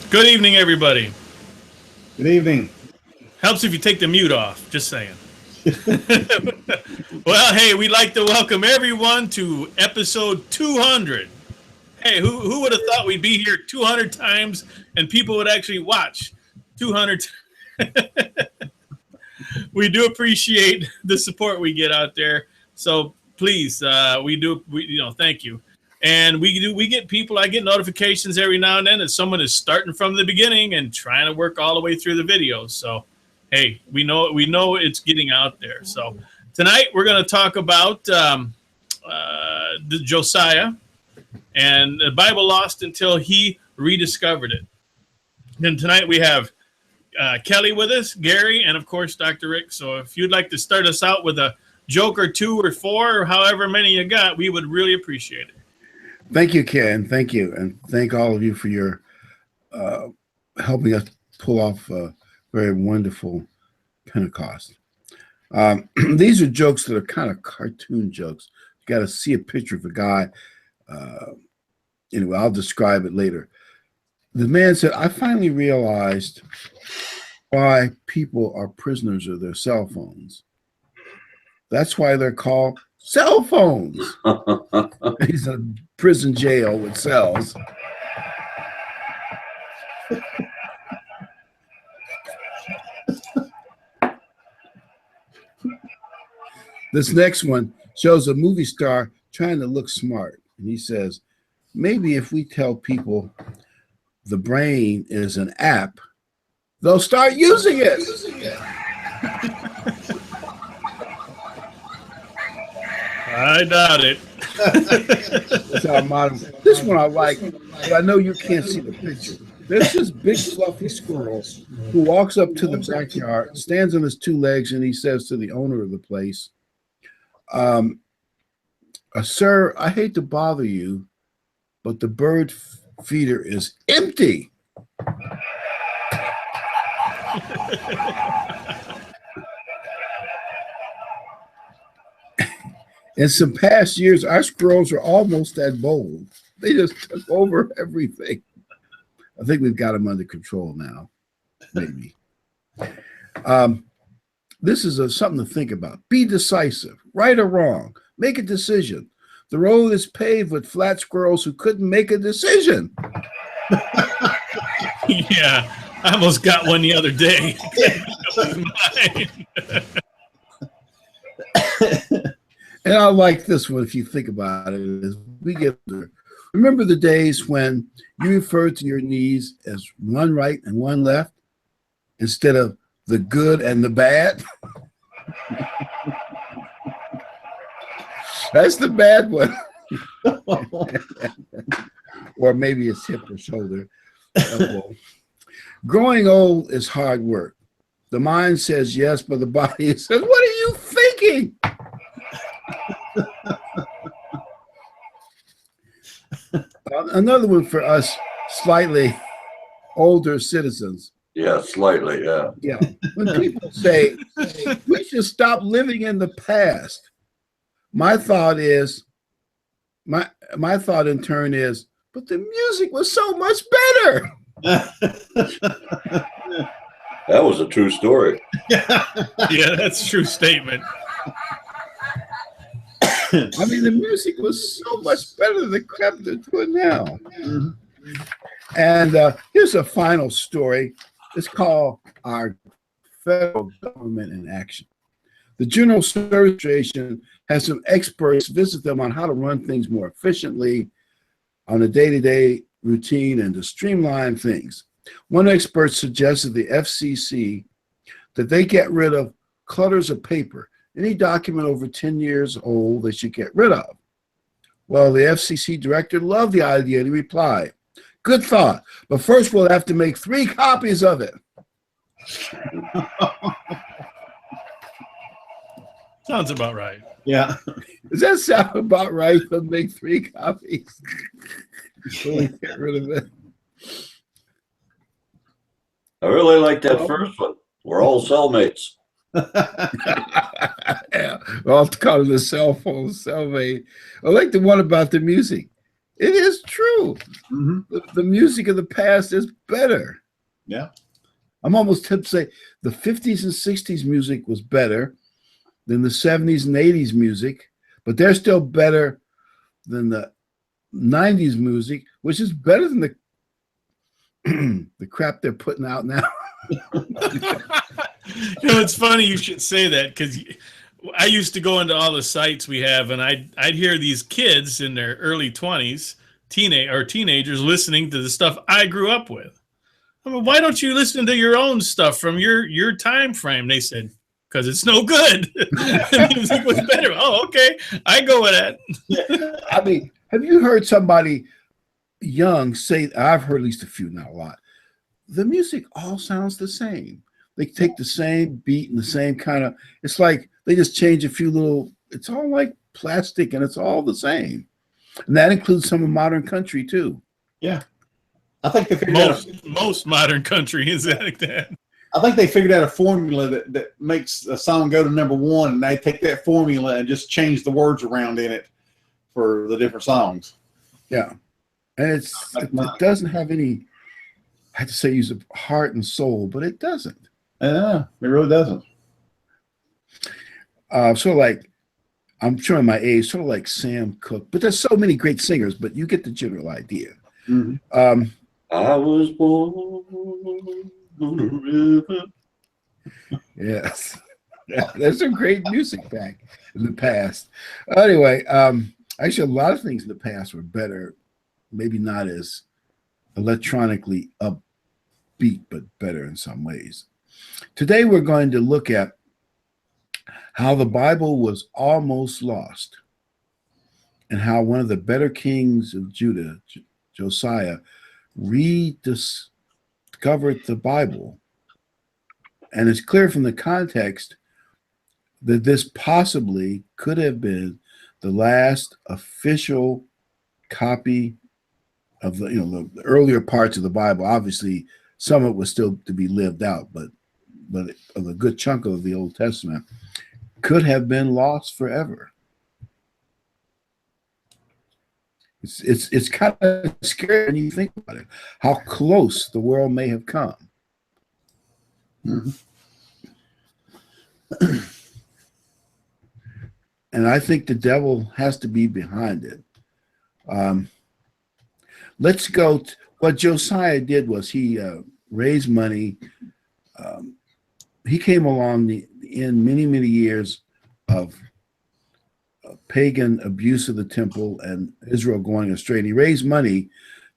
Good evening, everybody. Good evening. Helps if you take the mute off, just saying. Well, hey, we'd like to welcome everyone to episode 200. Hey, who would have thought we'd be here 200 times and people would actually watch 200 We do appreciate the support we get out there. So please, thank you. And we get people, I get notifications every now and then that someone is starting from the beginning and trying to work all the way through the videos. So, hey, we know it's getting out there. So tonight we're going to talk about the Josiah and the Bible lost until he rediscovered it. And tonight we have Kelly with us, Gary, and of course, Dr. Rick. So if you'd like to start us out with a joke or two or four or however many you got, we would really appreciate it. Thank you, Ken. Thank you. And thank all of you for your helping us pull off a very wonderful Pentecost. These are jokes that are kind of cartoon jokes. You got to see a picture of a guy. Anyway, I'll describe it later. The man said, I finally realized why people are prisoners of their cell phones. That's why they're called cell phones. He's in a prison jail with cells. This next one shows a movie star trying to look smart. And he says, maybe if we tell people the brain is an app, they'll start using it. I doubt it. That's our motto. This one I like, but I know you can't see the picture. There's this big fluffy squirrel who walks up to the backyard, stands on his two legs, and he says to the owner of the place, sir, I hate to bother you, but the bird feeder is empty. In some past years, our squirrels are almost that bold. They just took over everything. I think we've got them under control now, maybe. This is something to think about. Be decisive, right or wrong. Make a decision. The road is paved with flat squirrels who couldn't make a decision. Yeah, I almost got one the other day. And I like this one if you think about it. As we get there. Remember the days when you referred to your knees as one right and one left instead of the good and the bad? That's the bad one. Or maybe it's hip or shoulder. Growing old is hard work. The mind says yes, but the body says, what are you thinking? Another one for us slightly older citizens. Yeah, slightly, yeah. Yeah. When people say we should stop living in the past, my thought in turn is, but the music was so much better. That was a true story. Yeah, that's a true statement. I mean, the music was so much better than the crap they're doing now. Mm-hmm. And here's a final story. It's called Our Federal Government in Action. The General Service Administration has some experts visit them on how to run things more efficiently on a day-to-day routine and to streamline things. One expert suggested the FCC that they get rid of clutters of paper. Any document over 10 years old they should get rid of. Well, the FCC director loved the idea and he replied, "Good thought, but first we'll have to make 3 copies of it." Sounds about right. Yeah. Does that sound about right? They'll make 3 copies. So we get rid of it. I really like that first one. We're all cellmates. Yeah, I'll call it a cell phone cellmate. I like the one about the music. It is true. Mm-hmm. The music of the past is better. Yeah. I'm almost tempted to say the 50s and 60s music was better than the 70s and 80s music, but they're still better than the 90s music, which is better than the crap they're putting out now. It's funny you should say that, because I used to go into all the sites we have, and I'd hear these kids in their early 20s, teenagers, listening to the stuff I grew up with. I mean, why don't you listen to your own stuff from your time frame? They said, because it's no good. The music was better. Oh, okay. I go with that. I mean, have you heard somebody young say, I've heard at least a few, not a lot, the music all sounds the same. They take the same beat and the same kind of, it's like they just change a few little, it's all like plastic and it's all the same. And that includes some of modern country too. Yeah. I think they figured out most modern country is like that. I think they figured out a formula that makes a song go to #1, and they take that formula and just change the words around in it for the different songs. Yeah. And it doesn't have any, I have to say, use of heart and soul, but it doesn't. Yeah, it really doesn't. Sort of like, I'm showing my age, sort of like Sam Cooke, but there's so many great singers, but you get the general idea. Mm-hmm. I was born on a river. Yes. Yeah, there's some great music back in the past. Anyway, actually, a lot of things in the past were better, maybe not as electronically upbeat, but better in some ways. Today, we're going to look at how the Bible was almost lost and how one of the better kings of Judah, Josiah, rediscovered the Bible. And it's clear from the context that this possibly could have been the last official copy of the earlier parts of the Bible. Obviously, some of it was still to be lived out, but of a good chunk of the Old Testament could have been lost forever. It's kind of scary when you think about it, how close the world may have come. Mm-hmm. And I think the devil has to be behind it. Let's go. What Josiah did was he raised money. He came along in many years of pagan abuse of the temple and Israel going astray. And he raised money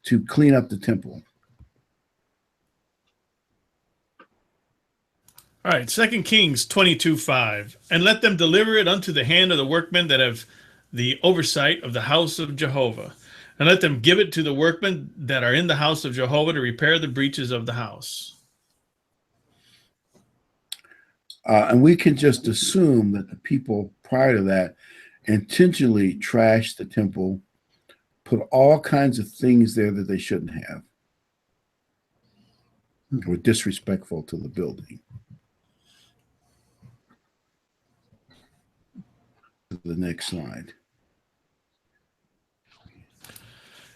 to clean up the temple. All right, 2 Kings 22:5. And let them deliver it unto the hand of the workmen that have the oversight of the house of Jehovah. And let them give it to the workmen that are in the house of Jehovah to repair the breaches of the house. And we can just assume that the people prior to that intentionally trashed the temple, put all kinds of things there that they shouldn't have, were disrespectful to the building. The next slide.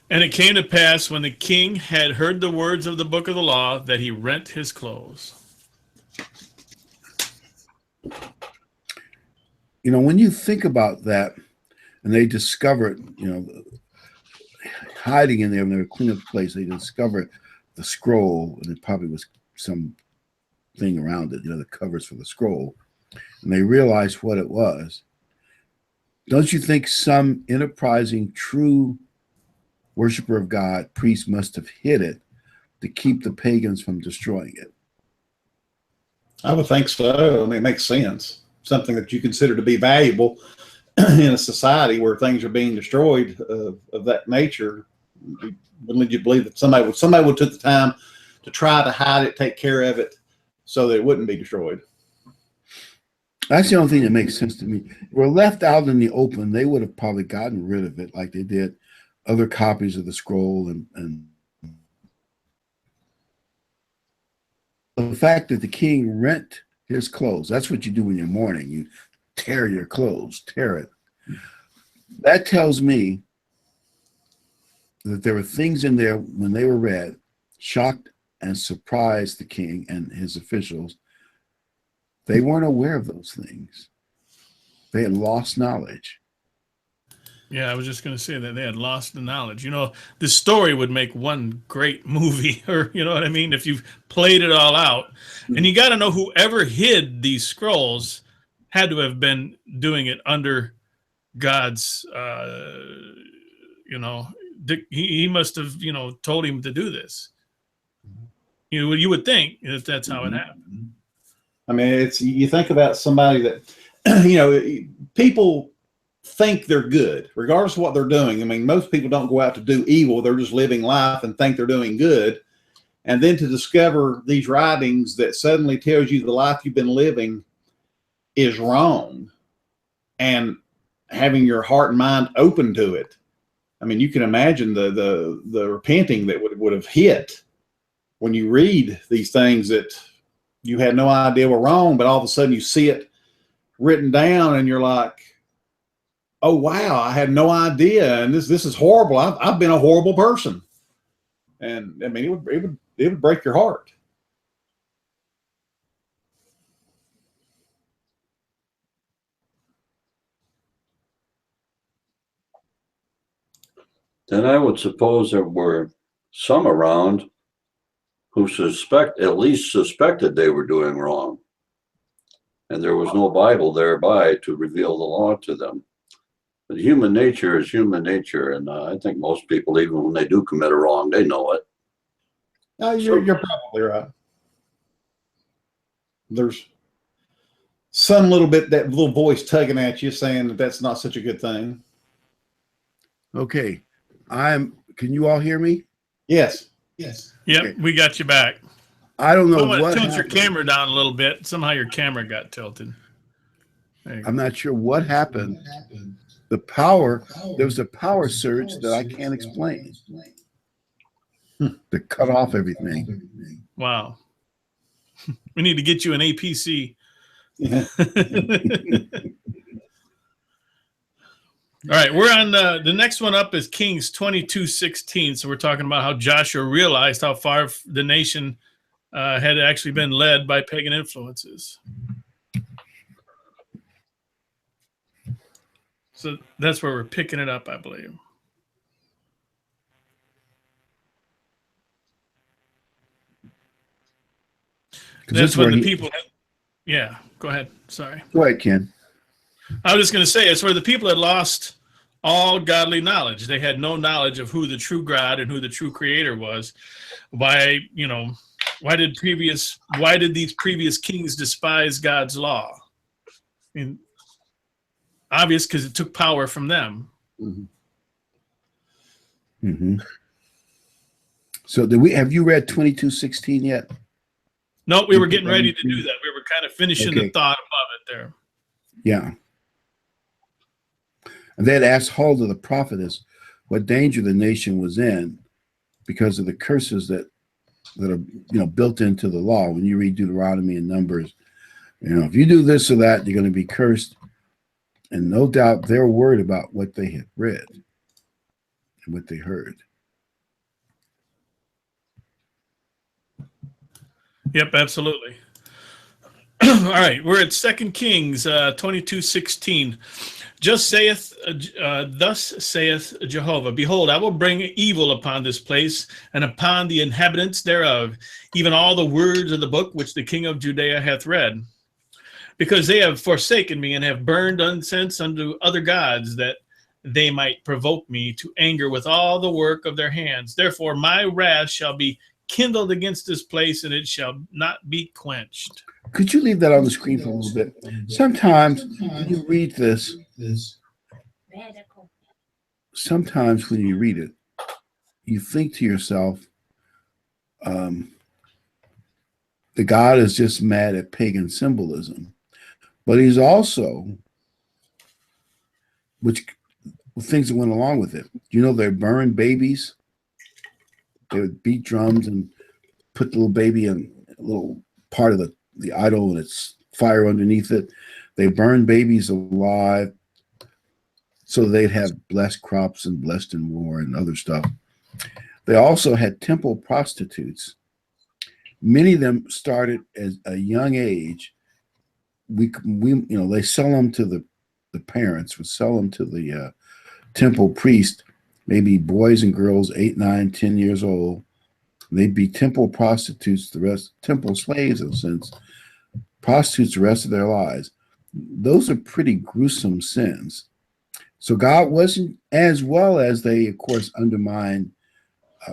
And it came to pass when the king had heard the words of the book of the law that he rent his clothes. When you think about that, and they discovered, hiding in there when they were cleaning up the place, they discovered the scroll, and it probably was some thing around it, the covers for the scroll, and they realized what it was. Don't you think some enterprising, true worshiper of God, priest, must have hid it to keep the pagans from destroying it? I would think so. I mean, it makes sense. Something that you consider to be valuable in a society where things are being destroyed of that nature. Wouldn't you believe that somebody would took the time to try to hide it, take care of it, so that it wouldn't be destroyed? That's the only thing that makes sense to me. If we're left out in the open, they would have probably gotten rid of it like they did other copies of the scroll. And the fact that the king rent his clothes, that's what you do when you're mourning. You tear your clothes, tear it. That tells me that there were things in there when they were read, shocked and surprised the king and his officials. They weren't aware of those things. They had lost knowledge. Yeah, I was just going to say that they had lost the knowledge. You know, the story would make one great movie, or, you know what I mean, if you've played it all out. And you got to know whoever hid these scrolls had to have been doing it under God's, you know, he must have, you know, told him to do this. You would think that that's how it happened. I mean, you think about somebody that, you know, people think they're good, regardless of what they're doing. I mean, most people don't go out to do evil. They're just living life and think they're doing good. And then to discover these writings that suddenly tells you the life you've been living is wrong, and having your heart and mind open to it. I mean, you can imagine the repenting that would have hit when you read these things that you had no idea were wrong, but all of a sudden you see it written down and you're like, oh, wow, I had no idea. And this is horrible. I've been a horrible person. And I mean, it would break your heart. Then I would suppose there were some around who at least suspected they were doing wrong. And there was no Bible thereby to reveal the law to them. But human nature is human nature. And I think most people, even when they do commit a wrong, they know it. You're probably right. There's some little bit, that little voice tugging at you saying that that's not such a good thing. Okay. Can you all hear me? Yes. Yep, Okay. we got you back. I don't know what what tilt your happened. camera down a little bit. Somehow your camera got tilted. I'm not sure what happened. The power, there was a power surge that I can't explain. To cut off everything. Wow. We need to get you an APC. Yeah. All right, we're on the next one up is Kings 22:16. So we're talking about how Joshua realized how far the nation had actually been led by pagan influences. So that's where we're picking it up, I believe. That's when the people. Yeah, go ahead. Sorry. Go ahead, Ken. I was just going to say, it's where the people had lost all godly knowledge. They had no knowledge of who the true God and who the true creator was. Why did these previous kings despise God's law? I mean, obvious, because it took power from them. Mm-hmm. Mm-hmm. So have you read 22:16 yet? No, we were getting ready to do that. We were kind of finishing the thought above it there. Yeah. And they had asked Huldah the prophetess what danger the nation was in because of the curses that are built into the law. When you read Deuteronomy and Numbers, if you do this or that, you're going to be cursed. And no doubt they're worried about what they had read and what they heard. Yep, absolutely. All right, we're at 2 Kings 22:16. Thus saith Jehovah, behold, I will bring evil upon this place and upon the inhabitants thereof, even all the words of the book which the king of Judea hath read. Because they have forsaken me and have burned incense unto other gods, that they might provoke me to anger with all the work of their hands. Therefore my wrath shall be kindled against this place, and it shall not be quenched. Could you leave that on the screen for a little bit? Sometimes when you read this, sometimes when you read it, you think to yourself, the God is just mad at pagan symbolism, but he's also, which things that went along with it. You know, they burned babies. They would beat drums and put the little baby in a little part of the idol, and it's fire underneath it. They burned babies alive so they'd have blessed crops and blessed in war and other stuff. They also had temple prostitutes. Many of them started at a young age. We they sell them to the parents, would sell them to the temple priest, maybe boys and girls 8, 9, 10 years old. They'd be temple prostitutes, temple slaves in a sense, prostitutes the rest of their lives. Those are pretty gruesome sins. So God wasn't, as well as they, of course, undermined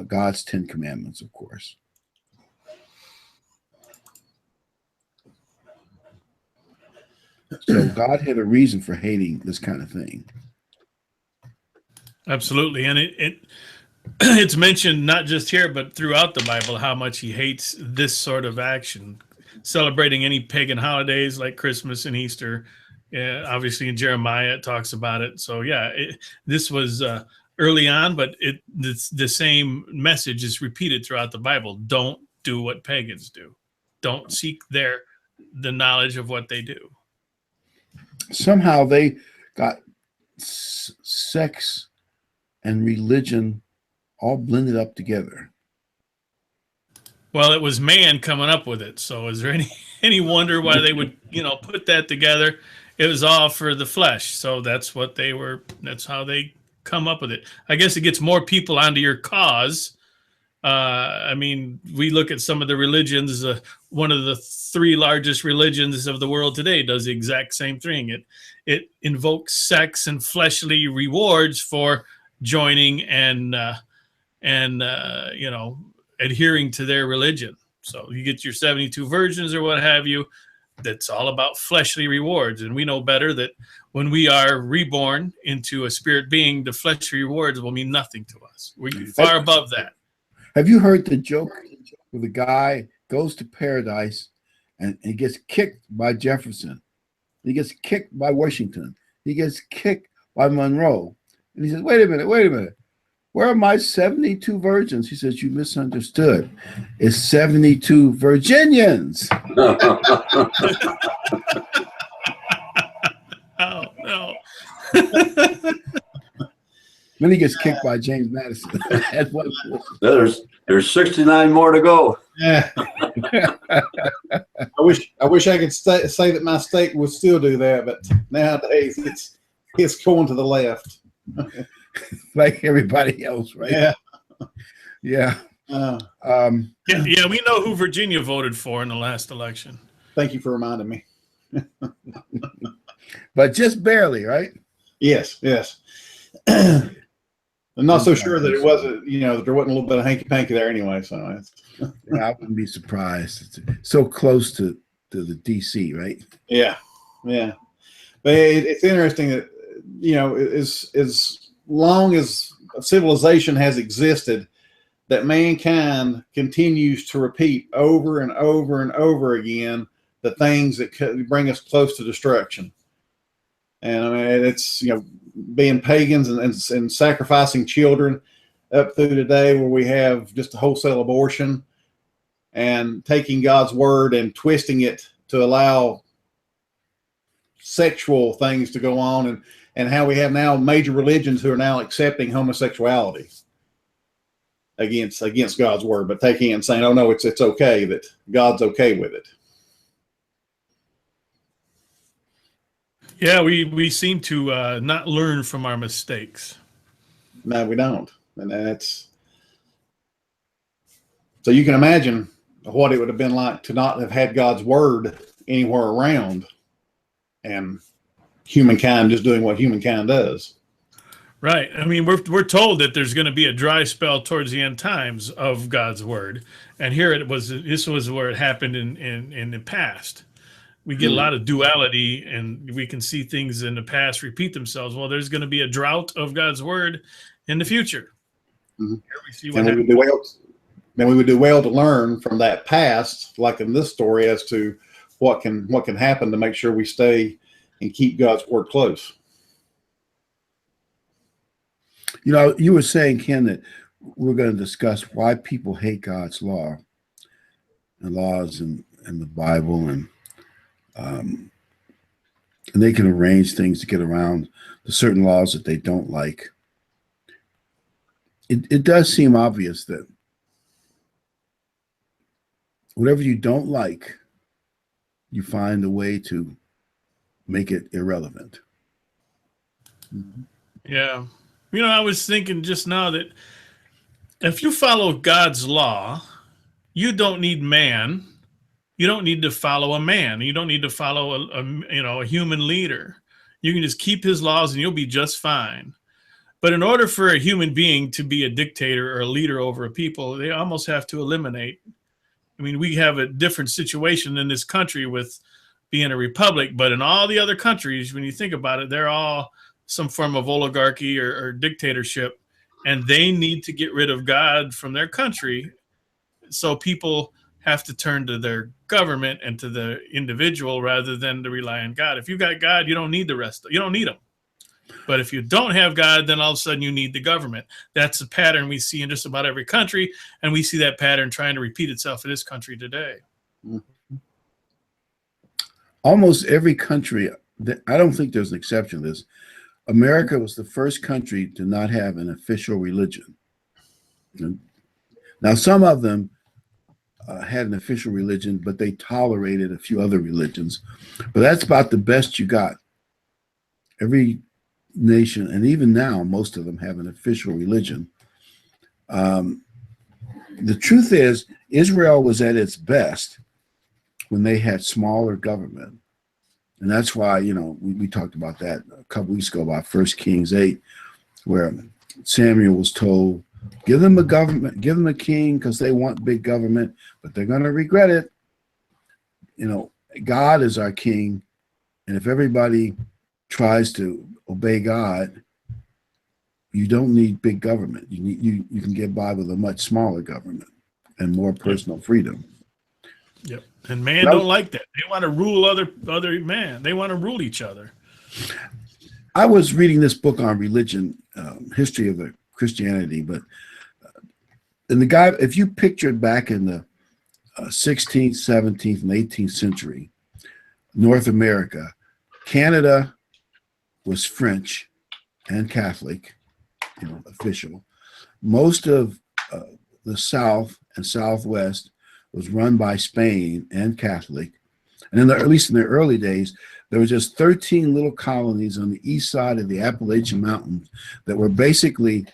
God's 10 Commandments, of course. So God had a reason for hating this kind of thing. Absolutely. And it's mentioned not just here, but throughout the Bible, how much he hates this sort of action, celebrating any pagan holidays like Christmas and Easter. Obviously in Jeremiah, it talks about it. So yeah, this was early on, but the same message is repeated throughout the Bible. Don't do what pagans do. Don't seek the knowledge of what they do. Somehow they got sex and religion all blended up together. Well, it was man coming up with it. So is there any wonder why they would, put that together? It was all for the flesh. So that's how they come up with it. I guess it gets more people onto your cause. We look at some of the religions. One of the 3 largest religions of the world today does the exact same thing. It invokes sex and fleshly rewards for joining and adhering to their religion. So you get your 72 virgins or what have you. That's all about fleshly rewards. And we know better that when we are reborn into a spirit being, the fleshly rewards will mean nothing to us. We're far above that. Have you heard the joke where the guy goes to paradise and he gets kicked by Jefferson? He gets kicked by Washington. He gets kicked by Monroe. And he says, wait a minute. Where are my 72 virgins? He says, you misunderstood. It's 72 Virginians. Oh, no. Then he gets kicked by James Madison. There's 69 more to go. Yeah. I wish I could say that my state would still do that, but nowadays it's going to the left. Like everybody else, right? Yeah. Yeah. Yeah, we know who Virginia voted for in the last election. Thank you for reminding me. But just barely, right? Yes. I'm not so sure that it wasn't, that there wasn't a little bit of hanky-panky there anyway. So yeah, I wouldn't be surprised. It's so close to the DC, right? Yeah. But it's interesting that, as long as civilization has existed, that mankind continues to repeat over and over and over again the things that could bring us close to destruction. And it's, being pagans and sacrificing children up through today, where we have just a wholesale abortion and taking God's word and twisting it to allow sexual things to go on, and how we have now major religions who are now accepting homosexuality against God's word, but taking it and saying, oh no, it's okay, that God's okay with it. Yeah, we seem to not learn from our mistakes. No, we don't. And that's, so you can imagine what it would have been like to not have had God's word anywhere around, and humankind just doing what humankind does. Right. We're told that there's going to be a dry spell towards the end times of God's word. And here it was. This was where it happened in the past. We get a lot of duality, and we can see things in the past repeat themselves. Well, there's going to be a drought of God's word in the future. Mm-hmm. Here we see what and we would do well to learn from that past, like in this story, as to what can happen to make sure we stay and keep God's word close. You know, you were saying, Ken, that we're going to discuss why people hate God's law and laws and the Bible, and they can arrange things to get around the certain laws that they don't like. It does seem obvious that whatever you don't like, you find a way to make it irrelevant. Yeah. You know, I was thinking just now that if you follow God's law, you don't need man. You don't need to follow a man. You don't need to follow a human leader. You can just keep his laws and you'll be just fine. But in order for a human being to be a dictator or a leader over a people, they almost have to eliminate. I mean, we have a different situation in this country with being a republic, but in all the other countries, when you think about it, they're all some form of oligarchy or dictatorship, and they need to get rid of God from their country. So people have to turn to their government and to the individual rather than to rely on God. If you got God, you don't need the rest. You don't need them. But if you don't have God, then all of a sudden you need the government. That's a pattern we see in just about every country, and we see that pattern trying to repeat itself in this country today. Almost every country, I don't think there's an exception to this. America was the first country to not have an official religion. Now, some of them had an official religion, but they tolerated a few other religions. But that's about the best you got. Every nation, and even now, most of them have an official religion. The truth is, Israel was at its best when they had smaller government. And that's why, you know, we talked about that a couple weeks ago about 1 Kings 8, where Samuel was told, give them a government, give them a king, because they want big government, but they're going to regret it. You know, God is our king, and if everybody tries to obey God, you don't need big government. You can get by with a much smaller government and more personal freedom. Yep. And man don't like that. They want to rule other man. They want to rule each other. I was reading this book on religion, history of the Christianity, but and the guy, if you pictured back in the 16th, 17th, and 18th century, North America, Canada was French and Catholic, you know, official. Most of the South and Southwest was run by Spain and Catholic. And at least in the early days, there were just 13 little colonies on the east side of the Appalachian Mountains that were basically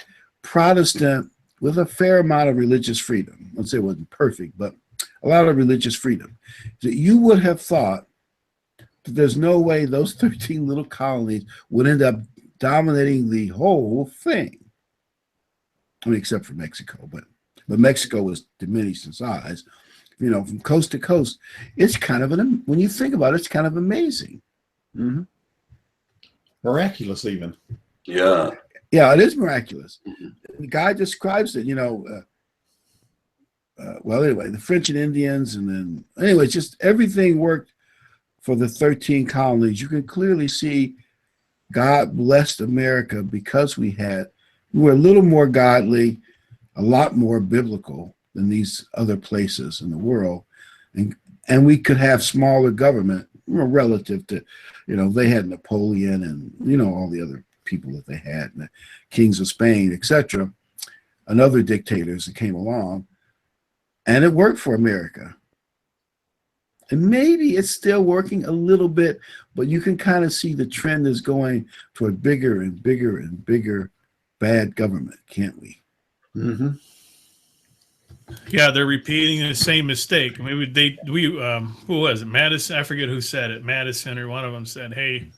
Protestant with a fair amount of religious freedom. Let's say it wasn't perfect, but a lot of religious freedom. So you would have thought that there's no way those 13 little colonies would end up dominating the whole thing. I mean, except for Mexico, but Mexico was diminished in size. You know, from coast to coast, it's kind of when you think about it, it's kind of amazing. Mm-hmm. Miraculous, even. Yeah. Yeah, it is miraculous. The guy describes it, you know, well, anyway, the French and Indians, and then, anyway, just everything worked for the 13 colonies. You can clearly see God blessed America because we were a little more godly, a lot more biblical than these other places in the world. And we could have smaller government, you know, relative to, you know, they had Napoleon and, you know, all the other people that they had, and the kings of Spain, etc., and other dictators that came along. And it worked for America. And maybe it's still working a little bit, but you can kind of see the trend is going toward bigger and bigger and bigger bad government, can't we? Mm-hmm. Yeah, they're repeating the same mistake. I mean, who was it? Madison, I forget who said it. Madison or one of them said, hey,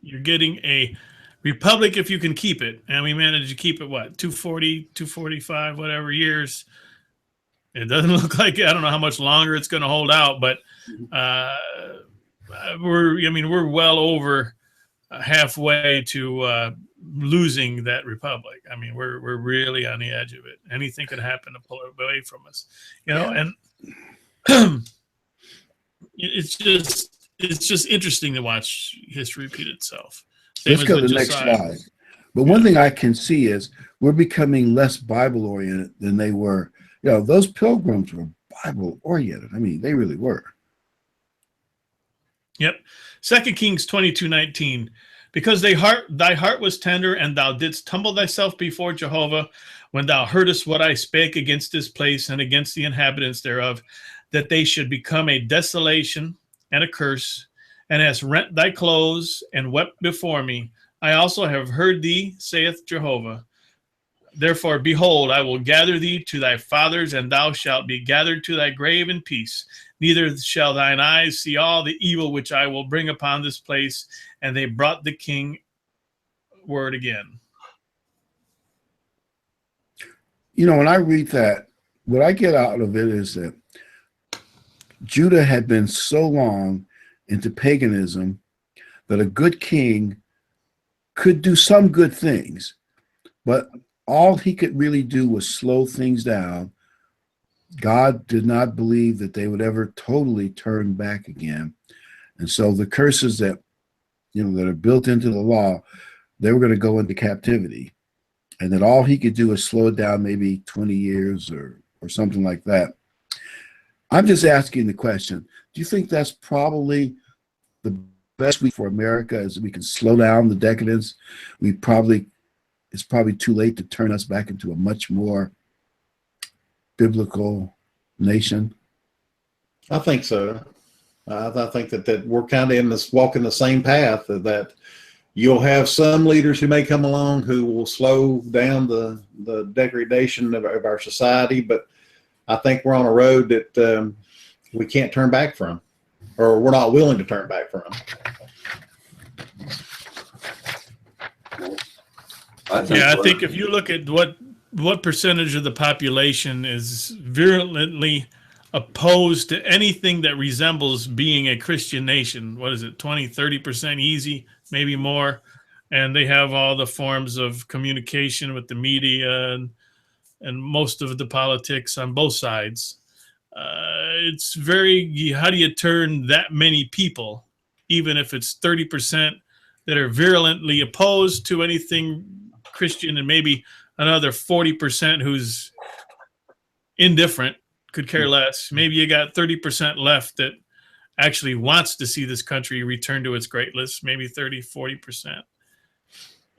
you're getting a republic if you can keep it. And we managed to keep it, what, 240, 245, whatever years. It doesn't look like, I don't know how much longer it's going to hold out, but we're well over halfway to losing that republic. I mean, we're really on the edge of it. Anything could happen to pull it away from us, and it's just interesting to watch history repeat itself. Let's go to the next slide. But one thing I can see is we're becoming less Bible oriented than they were. Those pilgrims were Bible oriented. I mean, they really were. Yep. 2 Kings 22:19. Because thy heart was tender, and thou didst humble thyself before Jehovah, when thou heardest what I spake against this place and against the inhabitants thereof, that they should become a desolation and a curse, and hast rent thy clothes and wept before me. I also have heard thee, saith Jehovah. Therefore, behold, I will gather thee to thy fathers, and thou shalt be gathered to thy grave in peace. Neither shall thine eyes see all the evil which I will bring upon this place. And they brought the king word again. When I read that, what I get out of it is that Judah had been so long into paganism that a good king could do some good things, but all he could really do was slow things down. God did not believe that they would ever totally turn back again. And so the curses that are built into the law, they were going to go into captivity. And that all he could do is slow it down maybe 20 years or something like that. I'm just asking the question, do you think that's probably the best way for America, is we can slow down the decadence? It's probably too late to turn us back into a much more biblical nation. I think so. I think that we're kind of walking the same path, that you'll have some leaders who may come along who will slow down the degradation of our society, but I think we're on a road that we can't turn back from, or we're not willing to turn back from. I think if you look at what percentage of the population is virulently opposed to anything that resembles being a Christian nation, what is it, 20-30% easy, maybe more, and they have all the forms of communication with the media and most of the politics on both sides. It's very, how do you turn that many people, even if it's 30% that are virulently opposed to anything Christian, and maybe another 40% who's indifferent, could care less. Maybe you got 30% left that actually wants to see this country return to its greatness, maybe 30-40%.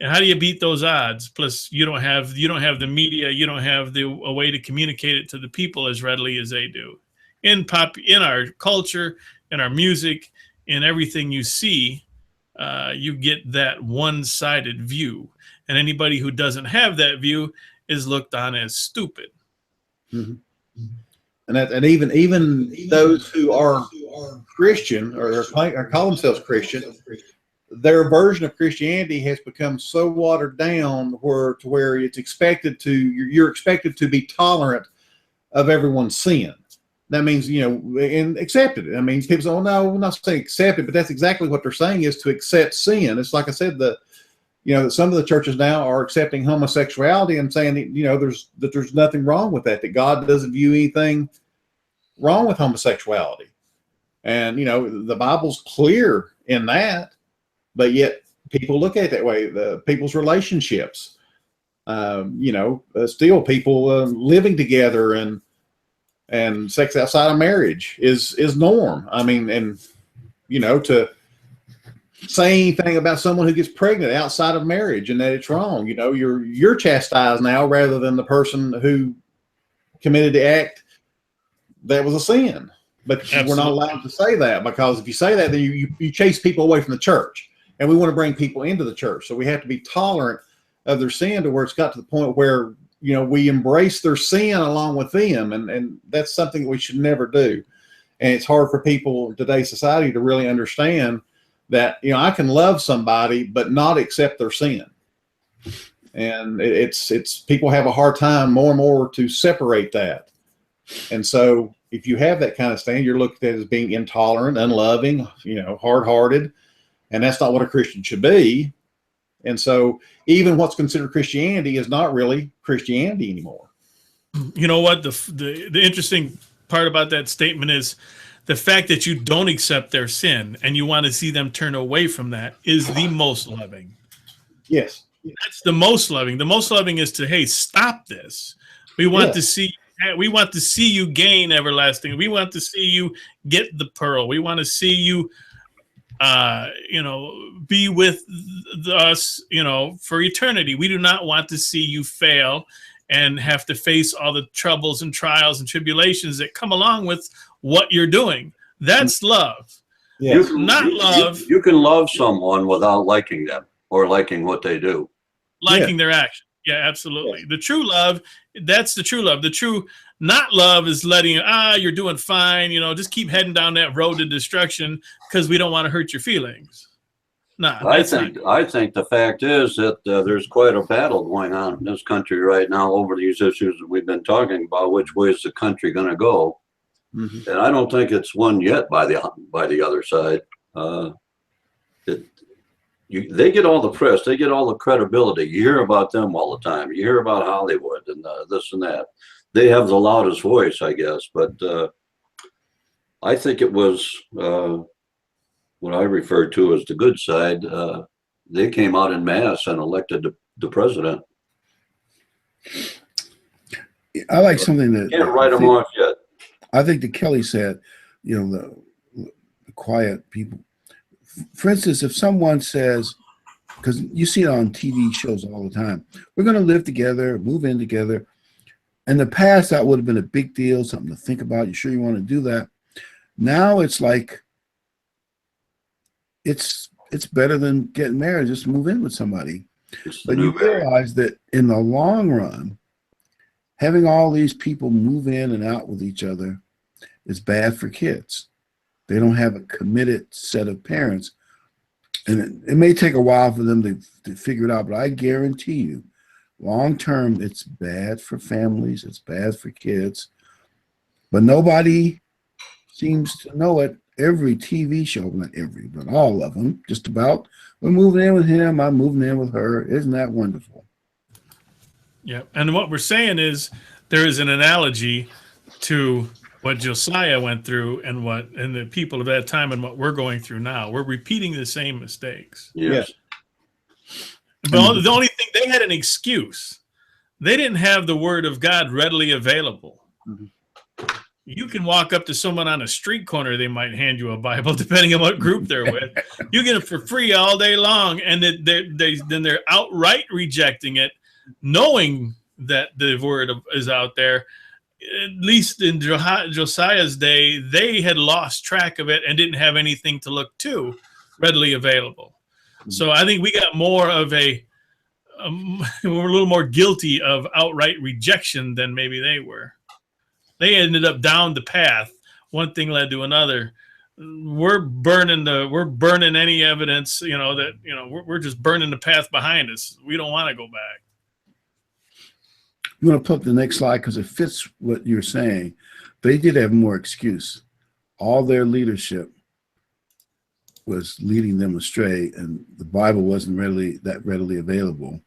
And how do you beat those odds? Plus, you don't have the media, you don't have a way to communicate it to the people as readily as they do. In our culture, in our music, in everything you see, you get that one-sided view. And anybody who doesn't have that view is looked on as stupid. Mm-hmm. And even those who are Christian or call themselves Christian, their version of Christianity has become so watered down to where it's you're expected to be tolerant of everyone's sin. That means, and accepted it. I mean, people say, "Oh no, we're not saying accept it," but that's exactly what they're saying, is to accept sin. It's like I said, some of the churches now are accepting homosexuality and saying that there's nothing wrong with that God doesn't view anything wrong with homosexuality. And the Bible's clear in that, but yet people look at it that way. People's relationships, still people living together and sex outside of marriage is norm. I mean, and to say anything about someone who gets pregnant outside of marriage and that it's wrong, you're chastised now rather than the person who committed the act that was a sin. But Absolutely. We're not allowed to say that, because if you say that, then you chase people away from the church, and we want to bring people into the church. So we have to be tolerant of their sin to where it's got to the point where we embrace their sin along with them, and that's something that we should never do. And it's hard for people in today's society to really understand that I can love somebody but not accept their sin. And it's people have a hard time more and more to separate that. And so if you have that kind of stand, you're looked at as being intolerant, unloving, hard-hearted, and that's not what a Christian should be. And so even what's considered Christianity is not really Christianity anymore. You know what? The interesting part about that statement is the fact that you don't accept their sin and you want to see them turn away from that is the most loving. Yes. That's the most loving. The most loving is to, hey, stop this. We want to see you gain everlasting. We want to see you get the pearl. We want to see you be with us, for eternity. We do not want to see you fail and have to face all the troubles and trials and tribulations that come along with what you're doing. That's love. Yes. Love. You can love someone without liking them or liking what they do. Liking their action. Yeah, absolutely. Yes. The true love, that's the true love. The true not love is letting you're doing fine. Just keep heading down that road to destruction because we don't want to hurt your feelings. I think the fact is that there's quite a battle going on in this country right now over these issues that we've been talking about. Which way is the country going to go? Mm-hmm. And I don't think it's won yet by the other side. They get all the press, they get all the credibility. You hear about them all the time. You hear about Hollywood and this and that. They have the loudest voice, I guess. But I think it was what I refer to as the good side. They came out in mass and elected the president. I like something that can't write them off yet. I think that Kelly said, the quiet people. For instance, if someone says, because you see it on TV shows all the time, we're going to live together, move in together. In the past, that would have been a big deal, something to think about. You sure you want to do that? Now it's like, it's better than getting married, just move in with somebody. But you realize that in the long run, having all these people move in and out with each other is bad for kids. They don't have a committed set of parents. And it may take a while for them to figure it out, but I guarantee you, long term, it's bad for families, it's bad for kids. But nobody seems to know it. Every TV show, not every, but all of them, just about, we're moving in with him, I'm moving in with her. Isn't that wonderful? Yeah, and what we're saying is there is an analogy to what Josiah went through and the people of that time and what we're going through now. We're repeating the same mistakes. Yes. But the only thing, they had an excuse. They didn't have the word of God readily available. Mm-hmm. You can walk up to someone on a street corner, they might hand you a Bible, depending on what group they're with. You get it for free all day long, and then they're outright rejecting it, knowing that the word is out there. At least in Josiah's day, they had lost track of it and didn't have anything to look to readily available. Mm-hmm. So I think we got more of we're a little more guilty of outright rejection than maybe they were. They ended up down the path. One thing led to another. We're burning any evidence, we're just burning the path behind us. We don't want to go back. I'm going to put up the next slide because it fits what you're saying. They did have more excuse. All their leadership was leading them astray, and the Bible wasn't readily available.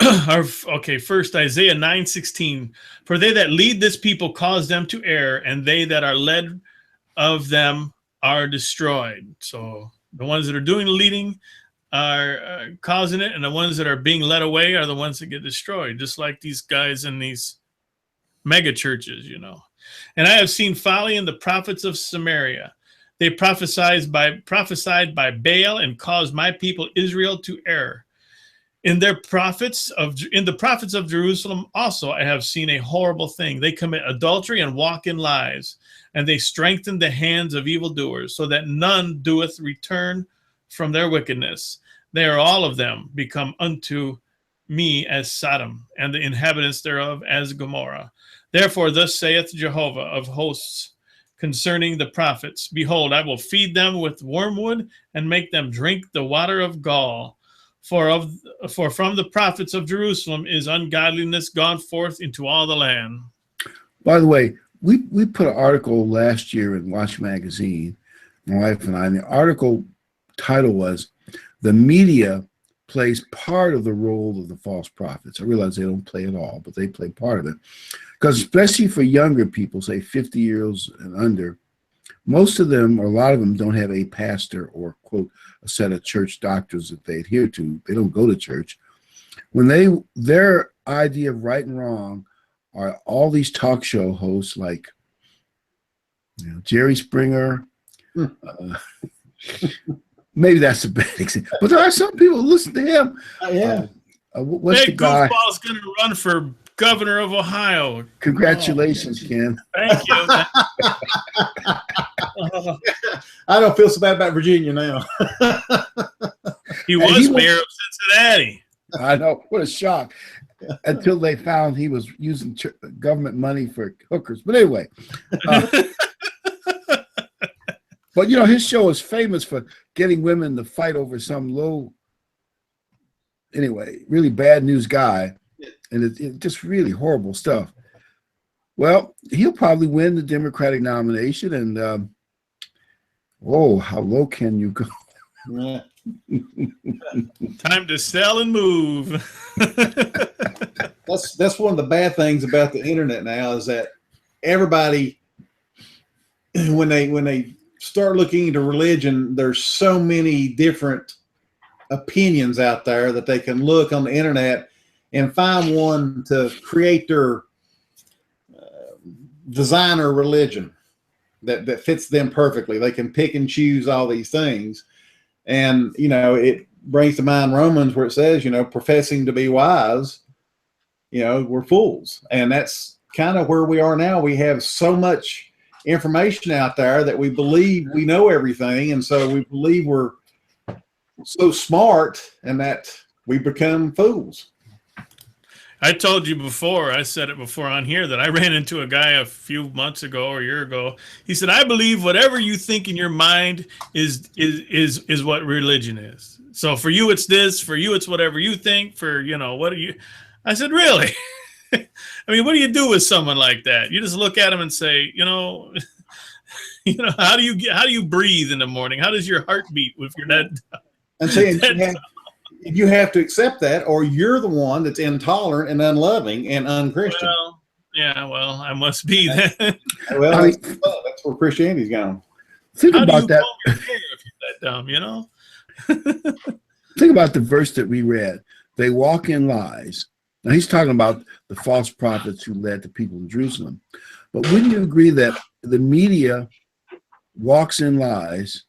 First Isaiah 9:16. For they that lead this people cause them to err, and they that are led of them are destroyed. So the ones that are doing the leading are causing it, and the ones that are being led away are the ones that get destroyed, just like these guys in these mega churches, And I have seen folly in the prophets of Samaria. They prophesied by Baal and caused my people Israel to err. In the prophets of Jerusalem also I have seen a horrible thing. They commit adultery and walk in lies, and they strengthen the hands of evildoers, so that none doeth return from their wickedness. They are all of them become unto me as Sodom, and the inhabitants thereof as Gomorrah. Therefore thus saith Jehovah of hosts concerning the prophets, behold, I will feed them with wormwood and make them drink the water of gall. For from the prophets of Jerusalem is ungodliness gone forth into all the land. By the way, we put an article last year in Watch Magazine, my wife and I, and the article title was "The Media Plays Part of the Role of the False Prophets." I realize they don't play it all, but they play part of it. Because especially for younger people, say 50 years and under, most of them, or a lot of them, don't have a pastor or, quote, a set of church doctrines that they adhere to. They don't go to church. When their idea of right and wrong are all these talk show hosts like Jerry Springer. Maybe that's a bad example, but there are some people who listen to him. What's the guy? Goofball's going to run for governor of Ohio. Congratulations, Ken. Thank you. I don't feel so bad about Virginia now. He was mayor of Cincinnati. I know. What a shock. Until they found he was using government money for hookers. But anyway. But, his show is famous for getting women to fight over some really bad news guy. And it's just really horrible stuff. Well, he'll probably win the Democratic nomination. And, how low can you go? Yeah. Time to sell and move. That's one of the bad things about the internet now is that everybody, when they start looking into religion, there's so many different opinions out there that they can look on the internet and find one to create their designer religion that fits them perfectly. They can pick and choose all these things. And, it brings to mind Romans where it says, professing to be wise, we're fools. And that's kind of where we are now. We have so much information out there that we believe we know everything. And so we believe we're so smart and that we become fools. I told you before, I said it before on here, that I ran into a guy a few months ago or a year ago. He said, I believe whatever you think in your mind is what religion is. So for you, it's this, for you, it's whatever you think, for, what are you? I said, really? I mean, what do you do with someone like that? You just look at him and say, how do you breathe in the morning? How does your heart beat if you're that? And saying you have to accept that, or you're the one that's intolerant and unloving and unchristian. Well, I must be that. Well, that's where Christianity's gone. Think about that. If you're that dumb, Think about the verse that we read. They walk in lies. Now he's talking about the false prophets who led the people in Jerusalem. But wouldn't you agree that the media walks in lies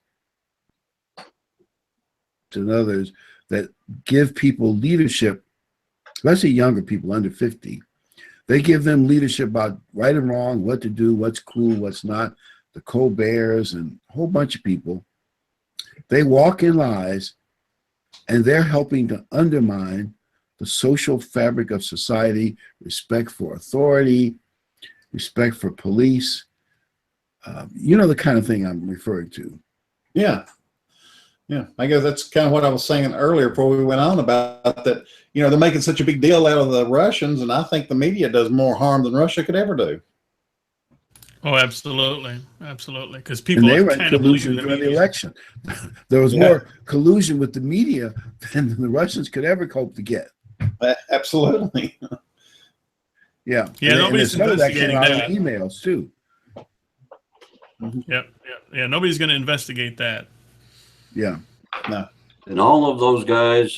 to others that give people leadership, especially younger people under 50? They give them leadership about right and wrong, what to do, what's cool, what's not. The Colberts and a whole bunch of people. They walk in lies, and they're helping to undermine the social fabric of society, respect for authority, respect for police. The kind of thing I'm referring to. Yeah. Yeah, I guess that's kind of what I was saying earlier before we went on about that. They're making such a big deal out of the Russians, and I think the media does more harm than Russia could ever do. Oh, absolutely. Because people and they were in collusion during the election. There was more collusion with the media than the Russians could ever hope to get. Absolutely. Yeah. Nobody's investigating that. Out of emails too. Yeah. Nobody's going to investigate that. Yeah. No. And all of those guys,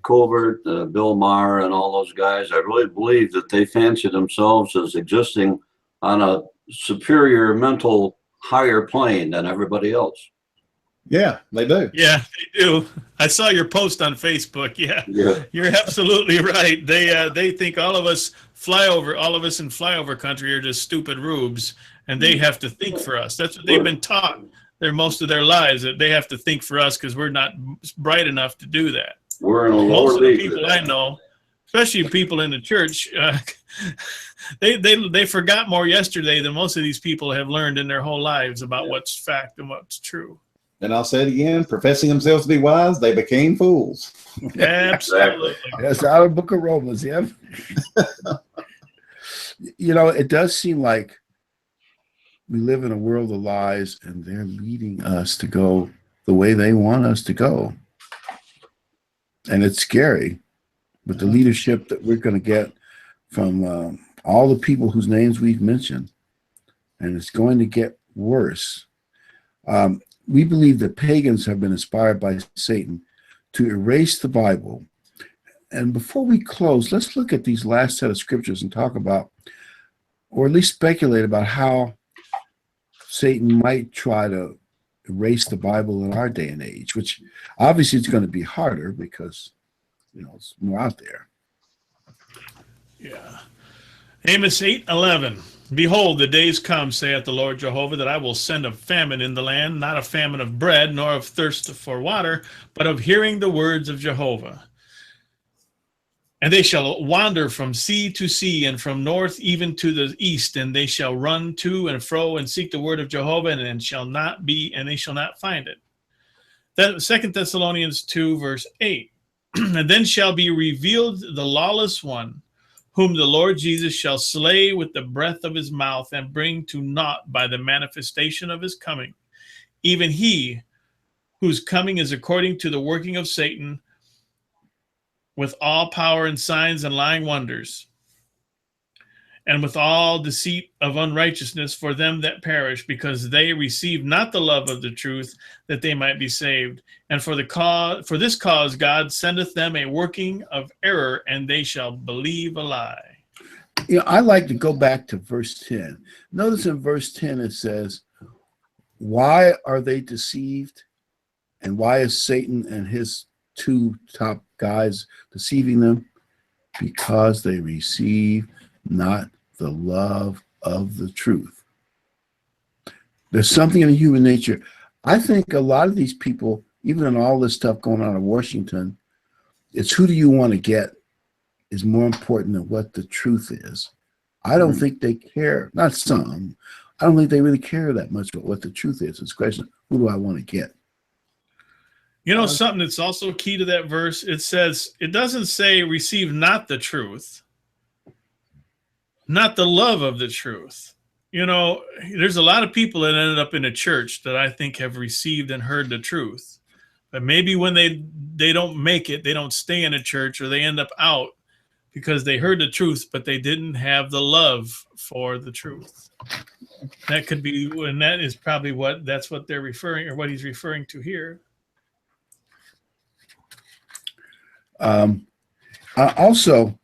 Colbert, Bill Maher, and all those guys, I really believe that they fancy themselves as existing on a superior mental higher plane than everybody else. Yeah, they do. Yeah, they do. I saw your post on Facebook. Yeah. You're absolutely right. They think all of us in flyover country are just stupid rubes, and they have to think for us. That's what they've been taught most of their lives, that they have to think for us because we're not bright enough to do that. We're in a lower most of the league people I know, especially people in the church, they forgot more yesterday than most of these people have learned in their whole lives about what's fact and what's true. And I'll say it again, professing themselves to be wise, they became fools. Absolutely. That's out of the book of Romans, yeah. You know, it does seem like we live in a world of lies, and they're leading us to go the way they want us to go. And it's scary. But the leadership that we're going to get from all the people whose names we've mentioned, and it's going to get worse. We believe that pagans have been inspired by Satan to erase the Bible. And before we close, let's look at these last set of scriptures and talk about, or at least speculate about how Satan might try to erase the Bible in our day and age, which obviously it's going to be harder because, you know, it's more out there. Yeah. Amos 8:11. Behold, the days come, saith the Lord Jehovah, that I will send a famine in the land, not a famine of bread, nor of thirst for water, but of hearing the words of Jehovah. And they shall wander from sea to sea, and from north even to the east, and they shall run to and fro and seek the word of Jehovah, and they shall not find it. Then 2 Thessalonians 2, verse 8. And then shall be revealed the lawless one, whom the Lord Jesus shall slay with the breath of his mouth, and bring to naught by the manifestation of his coming. Even he whose coming is according to the working of Satan, with all power and signs and lying wonders, and with all deceit of unrighteousness for them that perish, because they receive not the love of the truth, that they might be saved. And for this cause God sendeth them a working of error, and they shall believe a lie. You know, I like to go back to verse 10. Notice in verse 10 it says, why are they deceived? And why is Satan and his two top guys deceiving them? Because they receive not the love of the truth. There's something in human nature. I think a lot of these people, even in all this stuff going on in Washington, it's who do you want to get is more important than what the truth is. I don't think they care. Not some. I don't think they really care that much about what the truth is. It's a question, who do I want to get? You know, something that's also key to that verse, it says, it doesn't say receive not the truth, not the love of the truth. You know, there's a lot of people that ended up in a church that I think have received and heard the truth. But maybe when they don't make it, they don't stay in a church, or they end up out because they heard the truth, but they didn't have the love for the truth. That could be, and that is probably that's what they're referring, or what he's referring to here. Also,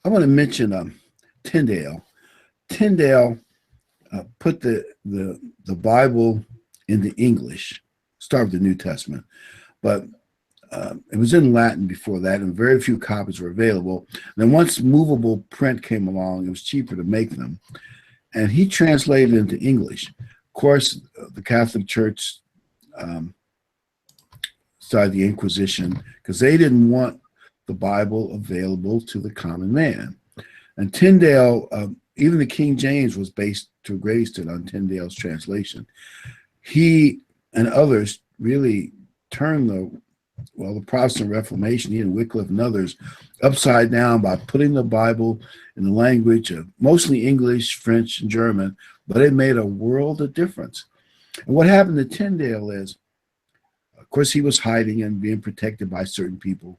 I want to mention Tyndale. Tyndale put the Bible into English, start with the New Testament, but it was in Latin before that, and very few copies were available. And then once movable print came along, it was cheaper to make them, and he translated it into English. Of course, the Catholic Church started the Inquisition because they didn't want the Bible available to the common man. And Tyndale, even the King James was based to a great extent on Tyndale's translation. He and others really turned the Protestant Reformation, he and Wycliffe and others, upside down by putting the Bible in the language of mostly English, French, and German, but it made a world of difference. And what happened to Tyndale is, of course, he was hiding and being protected by certain people.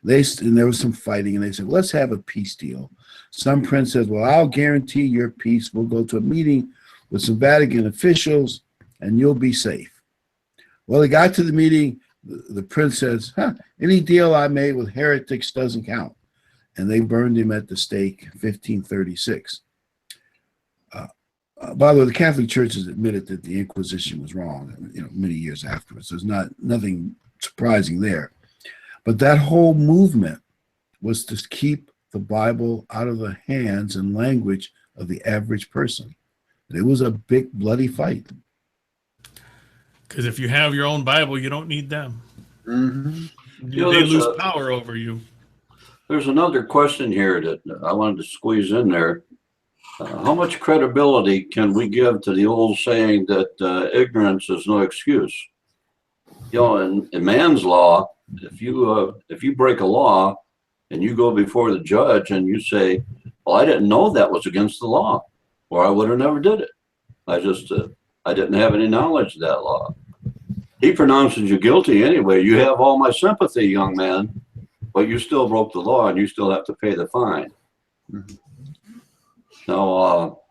And there was some fighting, and they said, let's have a peace deal. Some prince says, well, I'll guarantee your peace. We'll go to a meeting with some Vatican officials, and you'll be safe. Well, they got to the meeting. The prince says, any deal I made with heretics doesn't count. And they burned him at the stake in 1536. By the way, the Catholic Church has admitted that the Inquisition was wrong, many years afterwards. There's nothing surprising there. But that whole movement was to keep the Bible out of the hands and language of the average person. It was a big, bloody fight. Because if you have your own Bible, you don't need them. Mm-hmm. They lose power over you. There's another question here that I wanted to squeeze in there. How much credibility can we give to the old saying that ignorance is no excuse? In man's law, if you break a law, and you go before the judge and you say, well, I didn't know that was against the law, or I would have never did it. I didn't have any knowledge of that law. He pronounces you guilty anyway. You have all my sympathy, young man, but you still broke the law and you still have to pay the fine. Mm-hmm. Now,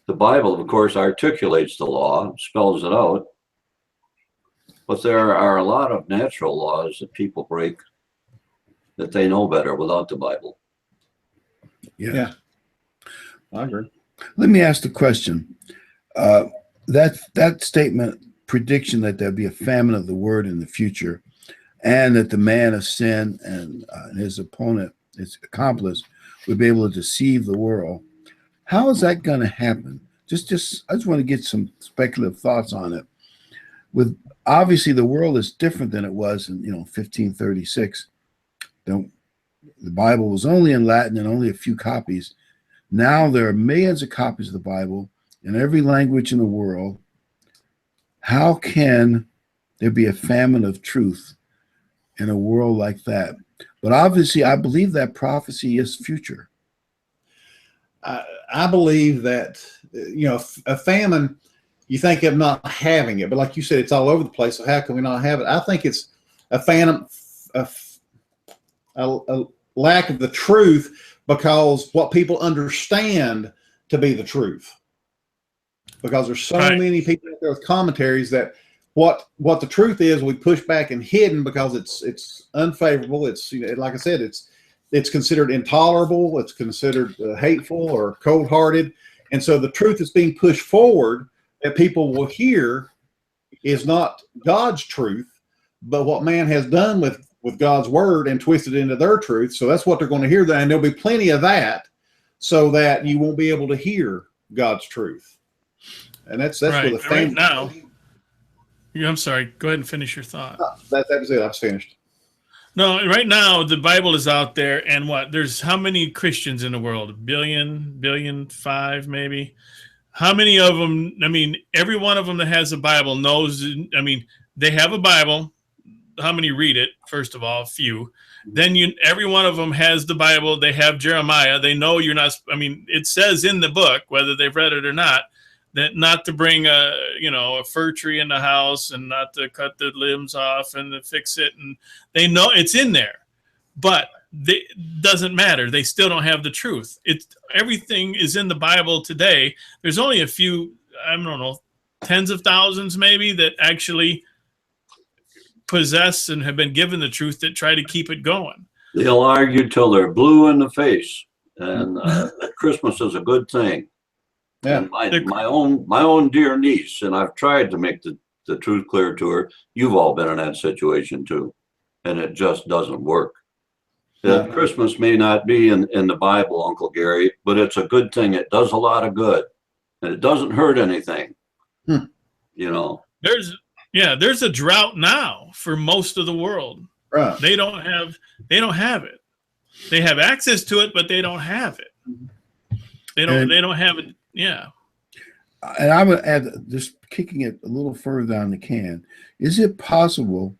the Bible, of course, articulates the law, spells it out, but there are a lot of natural laws that people break that they know better without the Bible. Yeah. I agree. Let me ask the question. That statement, prediction that there'll be a famine of the word in the future, and that the man of sin and his opponent, his accomplice, would be able to deceive the world. How is that going to happen? I just want to get some speculative thoughts on it. With obviously the world is different than it was in 1536. The Bible was only in Latin and only a few copies. Now there are millions of copies of the Bible in every language in the world. How can there be a famine of truth in a world like that? But obviously, I believe that prophecy is future. I believe that, a famine, you think of not having it, but like you said, it's all over the place. So how can we not have it? I think it's a famine, a lack of the truth, because what people understand to be the truth. Because there's so many people out there with commentaries that what the truth is, we push back and hidden because it's unfavorable. It's, like I said, it's considered intolerable. It's considered hateful or cold-hearted. And so the truth is being pushed forward that people will hear is not God's truth, but what man has done with God's word and twisted into their truth. So that's what they're going to hear. And there'll be plenty of that, so that you won't be able to hear God's truth. And that's right. Where the family. Right now, I'm sorry. Go ahead and finish your thought. That was it. I was finished. No, right now the Bible is out there, and there's how many Christians in the world? 1 billion, 5 maybe. How many of them? I mean, every one of them that has a Bible knows. I mean, they have a Bible. How many read it? First of all, few. Then every one of them has the Bible. They have Jeremiah. They know you're not. I mean, it says in the book, whether they've read it or not, that not to bring a fir tree in the house and not to cut the limbs off and to fix it. And they know it's in there, but it doesn't matter. They still don't have the truth. Everything is in the Bible today. There's only a few, I don't know, tens of thousands maybe that actually possess and have been given the truth that try to keep it going. They'll argue till they're blue in the face, and that Christmas is a good thing. Yeah. And my own dear niece, and I've tried to make the truth clear to her. You've all been in that situation too, and it just doesn't work. Yeah. Christmas may not be in the Bible, Uncle Gary, but it's a good thing. It does a lot of good, and it doesn't hurt anything. There's a drought now for most of the world. Right. They don't have it. They have access to it, but they don't have it. They don't have it. Yeah. And I would add, just kicking it a little further down the can, is it possible,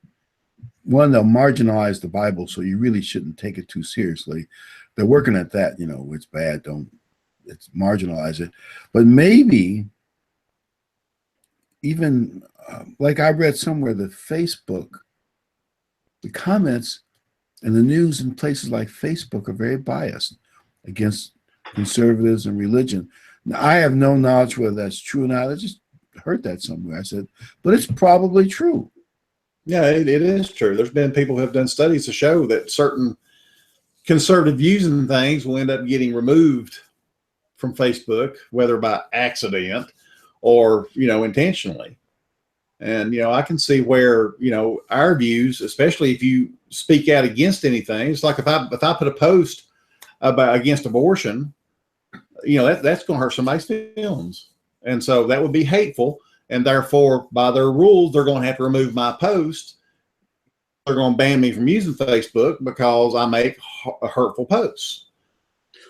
one, they'll marginalize the Bible, so you really shouldn't take it too seriously. They're working at that, it's bad, it's marginalize it. But maybe even, like I read somewhere that Facebook, the comments and the news in places like Facebook are very biased against conservatives and religion. Now, I have no knowledge whether that's true or not. I just heard that somewhere. I said, but it's probably true. Yeah, it is true. There's been people who have done studies to show that certain conservative views and things will end up getting removed from Facebook, whether by accident or, intentionally. And, I can see where, our views, especially if you speak out against anything, it's like if I put a post against abortion, that's going to hurt somebody's feelings. And so that would be hateful. And therefore, by their rules, they're going to have to remove my post. They're going to ban me from using Facebook because I make hurtful posts.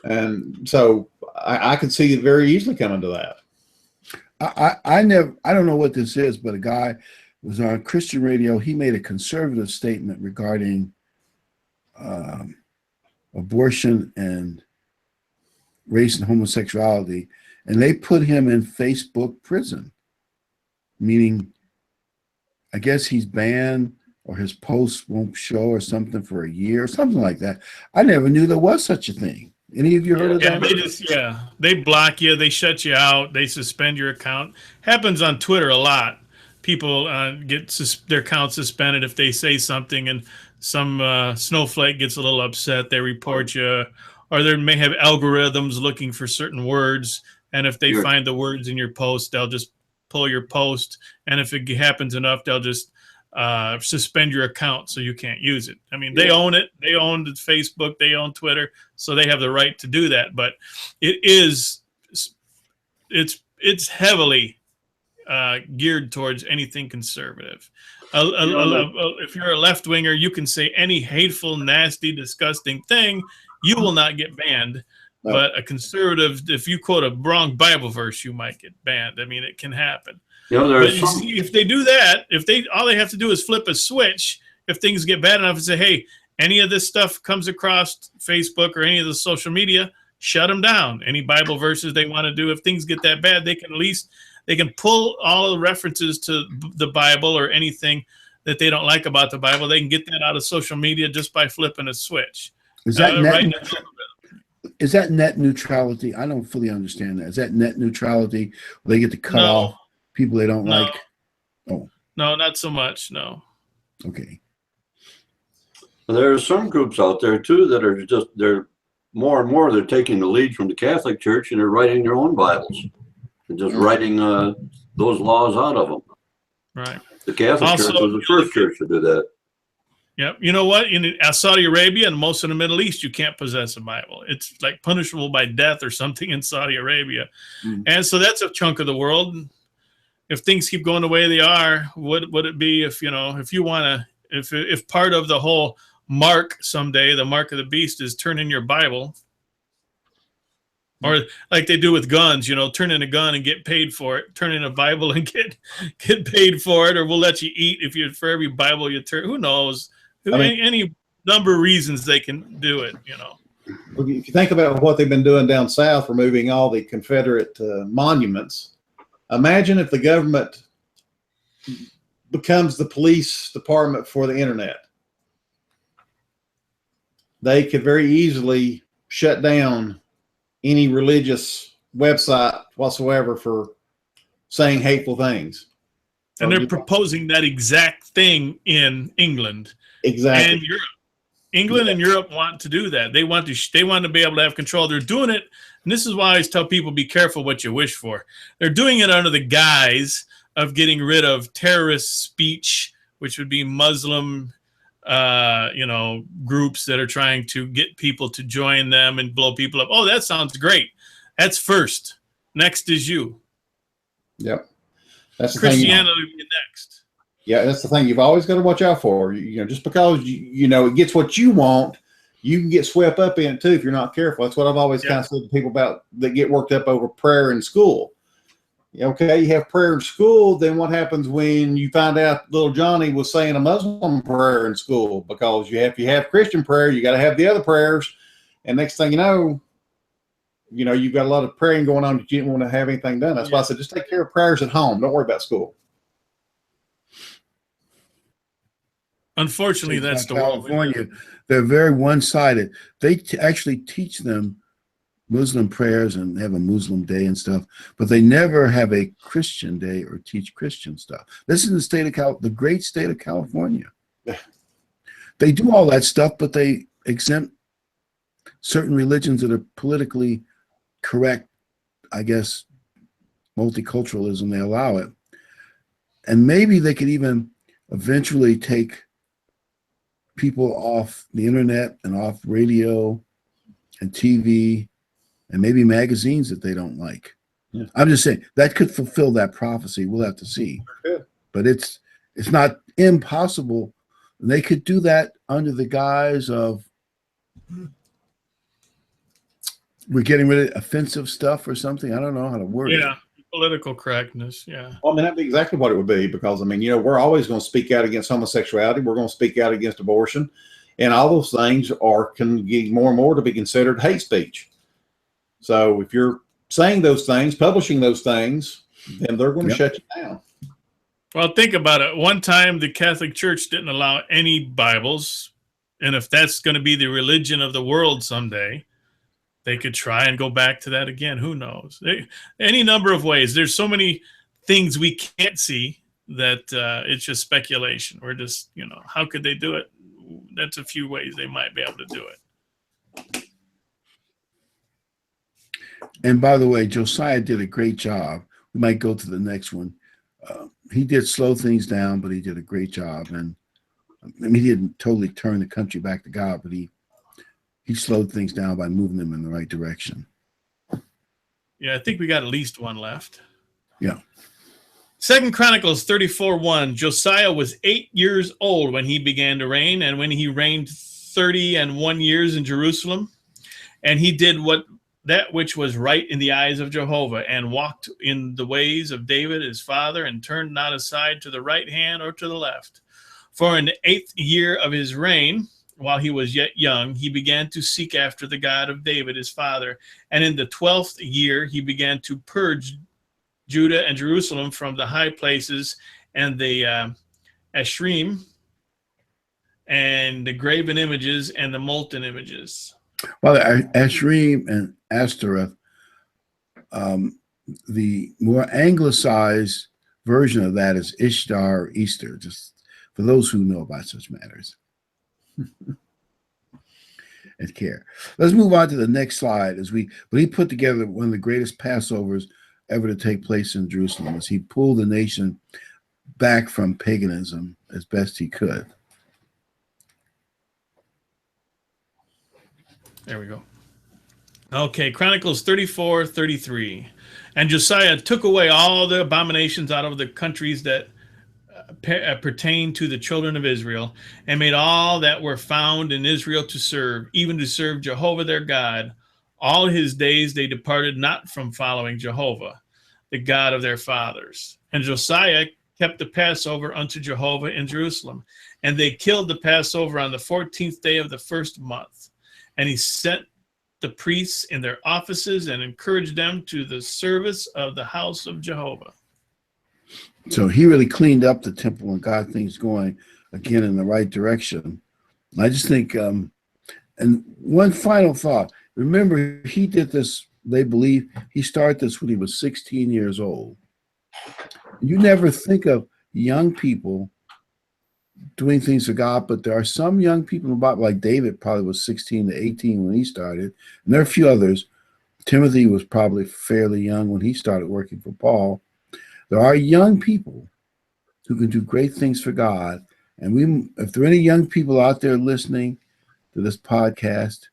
And so I can see it very easily coming to that. I don't know what this is, but a guy was on Christian radio. He made a conservative statement regarding abortion and race and homosexuality, and they put him in Facebook prison, meaning I guess he's banned or his posts won't show or something for a year or something like that. I never knew there was such a thing. Any of you heard of that? They block you, they shut you out, they suspend your account. Happens on Twitter a lot. People get their account suspended if they say something, and some snowflake gets a little upset. They report you, or they may have algorithms looking for certain words, and if they find the words in your post, they'll just pull your post. And if it happens enough, they'll just suspend your account so you can't use it. I mean, they own it. They own Facebook. They own Twitter, so they have the right to do that. But it's heavily geared towards anything conservative. If you're a left winger, you can say any hateful, nasty, disgusting thing. You will not get banned. No. But a conservative, if you quote a wrong Bible verse, you might get banned. I mean, it can happen. If they do that, all they have to do is flip a switch. If things get bad enough, and say, "Hey, any of this stuff comes across Facebook or any of the social media, shut them down." Any Bible verses they want to do, if things get that bad, they can pull all the references to the Bible or anything that they don't like about the Bible. They can get that out of social media just by flipping a switch. Is that net neutrality? I don't fully understand that. Is that net neutrality? Where they get to cut off people they don't like? Oh, no, not so much. No. Okay. There are some groups out there too that are they're more and more, they're taking the lead from the Catholic Church, and they're writing their own Bibles and just writing those laws out of them. Right. The Catholic Church was the first church to do that. Yep. You know what? In Saudi Arabia and most of the Middle East, you can't possess a Bible. It's like punishable by death or something in Saudi Arabia. And so that's a chunk of the world. If things keep going the way they are, would it be if you want to, if part of the whole mark someday, the mark of the beast, is turn in your Bible, or like they do with guns, turn in a gun and get paid for it, turn in a Bible and get paid for it, or we'll let you eat for every Bible you turn. Who knows? Any number of reasons they can do it, Well, if you think about what they've been doing down south, removing all the Confederate monuments, imagine if the government becomes the police department for the internet. They could very easily shut down any religious website whatsoever for saying hateful things. And they're proposing that exact thing in England. Exactly. And Europe. England and Europe want to do that. They want to be able to have control. They're doing it, and this is why I always tell people, be careful what you wish for. They're doing it under the guise of getting rid of terrorist speech, which would be Muslim groups that are trying to get people to join them and blow people up. Oh, that sounds great. That's first. Next is you. Yep. That's Christianity will be next. Yeah, that's the thing you've always got to watch out for. Just because it gets what you want, you can get swept up in it too if you're not careful. That's what I've always kind of said to people about that get worked up over prayer in school. Okay, you have prayer in school, then what happens when you find out little Johnny was saying a Muslim prayer in school? Because if you have Christian prayer, you got to have the other prayers, and next thing you know, you've got a lot of praying going on that you didn't want to have anything done. That's why I said just take care of prayers at home. Don't worry about school. Unfortunately, that's the California. They're very one-sided. They actually teach them Muslim prayers and have a Muslim day and stuff, but they never have a Christian day or teach Christian stuff. This is the great state of California. They do all that stuff, but they exempt certain religions that are politically correct. I guess multiculturalism, they allow it, and maybe they could even eventually take people off the internet and off radio and TV and maybe magazines that they don't like. Yeah. I'm just saying that could fulfill that prophecy. We'll have to see. Yeah. But it's not impossible. They could do that under the guise of we're getting rid of offensive stuff or something. I don't know how to word it. Yeah. Political correctness, yeah. Well, I mean, that'd be exactly what it would be, because, we're always going to speak out against homosexuality. We're going to speak out against abortion. And all those things can get more and more to be considered hate speech. So if you're saying those things, publishing those things, then they're going to shut you down. Well, think about it. One time, the Catholic Church didn't allow any Bibles. And if that's going to be the religion of the world someday, they could try and go back to that again. Who knows? Any number of ways. There's so many things we can't see that it's just speculation. We're just, how could they do it? That's a few ways they might be able to do it. And by the way, Josiah did a great job. We might go to the next one. He did slow things down, but he did a great job. And he didn't totally turn the country back to God, but he slowed things down by moving them in the right direction. Yeah, I think we got at least one left. Yeah. 2 Chronicles 34:1. Josiah was 8 years old when he began to reign, and when he reigned 31 years in Jerusalem, and he did that which was right in the eyes of Jehovah, and walked in the ways of David his father, and turned not aside to the right hand or to the left. For in the 8th year of his reign, while he was yet young, he began to seek after the God of David his father. And in the 12th year, he began to purge Judah and Jerusalem from the high places and the Ashrim and the graven images and the molten images. Well, Ashrim and Ashtoreth, the more anglicized version of that is Ishtar or Easter, just for those who know about such matters and care. Let's move on to the next slide. But he put together one of the greatest Passovers ever to take place in Jerusalem, as he pulled the nation back from paganism as best he could. There we go. Okay, Chronicles 34:33. And Josiah took away all the abominations out of the countries that pertain to the children of Israel, and made all that were found in Israel to serve, even to serve Jehovah their God. All his days they departed not from following Jehovah, the God of their fathers. And Josiah kept the Passover unto Jehovah in Jerusalem. And they killed the Passover on the 14th day of the first month. And he sent the priests in their offices and encouraged them to the service of the house of Jehovah. So he really cleaned up the temple and got things going again in the right direction. I just think, and one final thought, remember he did this, they believe he started this when he was 16 years old. You never think of young people doing things for God, but there are some young people in the Bible, like David probably was 16 to 18 when he started, and there are a few others. Timothy was probably fairly young when he started working for Paul. There are young people who can do great things for God, and if there are any young people out there listening to this podcast,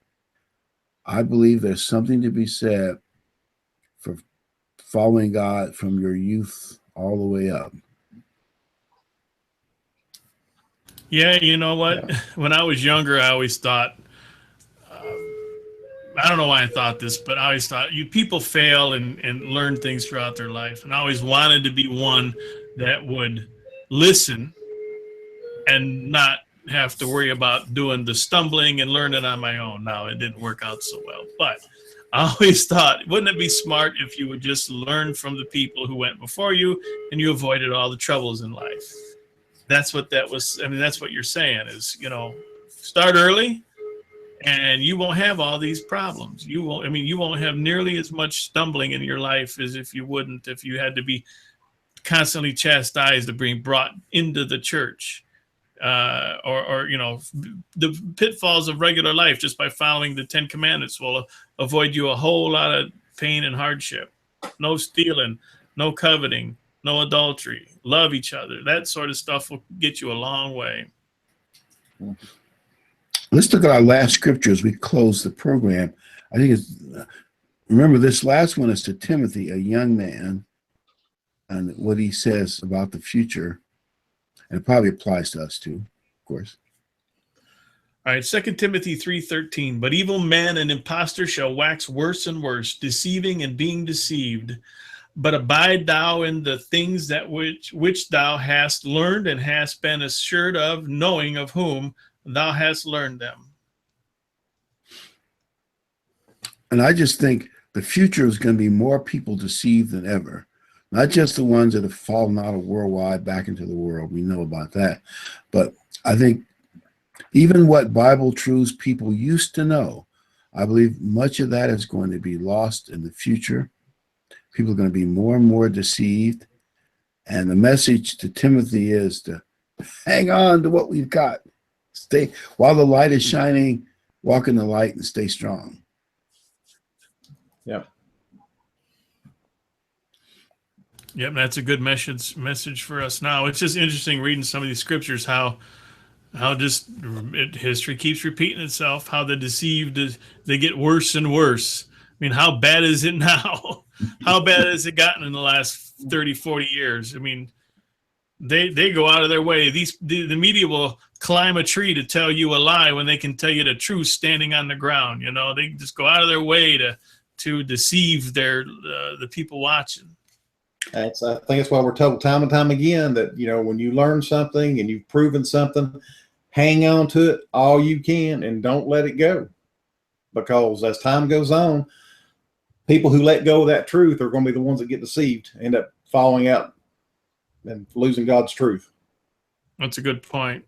I believe there's something to be said for following God from your youth all the way up. Yeah, you know what? Yeah. When I was younger, I always thought, I don't know why I thought this, but I always thought people fail and learn things throughout their life. And I always wanted to be one that would listen and not have to worry about doing the stumbling and learning on my own. Now, it didn't work out so well, but I always thought, wouldn't it be smart if you would just learn from the people who went before you and you avoided all the troubles in life? That's what that was. I mean, that's what you're saying is, start early and you won't have all these problems. You won't have nearly as much stumbling in your life as if you had to be constantly chastised to being brought into the church, or the pitfalls of regular life just by following the 10 commandments will avoid you a whole lot of pain and hardship. No stealing, no coveting, no adultery, love each other. That sort of stuff will get you a long way. Let's look at our last scripture as we close the program. I think remember this last one is to Timothy, a young man, and what he says about the future. And it probably applies to us too, of course. All right, 2 Timothy 3:13. But evil men and impostors shall wax worse and worse, deceiving and being deceived. But abide thou in the things that which thou hast learned and hast been assured of, knowing of whom thou hast learned them. And I just think the future is going to be more people deceived than ever. Not just the ones that have fallen out of worldwide back into the world. We know about that. But I think even what Bible truths people used to know, I believe much of that is going to be lost in the future. People are going to be more and more deceived. And the message to Timothy is to hang on to what we've got. Stay while the light is shining, walk in the light and stay strong. Yep. Yep, that's a good message for us now. It's just interesting reading some of these scriptures, how history keeps repeating itself, how the deceived they get worse and worse. I mean, how bad is it now? How bad has it gotten in the last 30, 40 years? I mean, they go out of their way. The media will climb a tree to tell you a lie when they can tell you the truth standing on the ground. You know, they just go out of their way to deceive the people watching. I think that's why we're told time and time again that, you know, when you learn something and you've proven something, hang on to it all you can and don't let it go. Because as time goes on, people who let go of that truth are going to be the ones that get deceived, end up falling out and losing God's truth. That's a good point.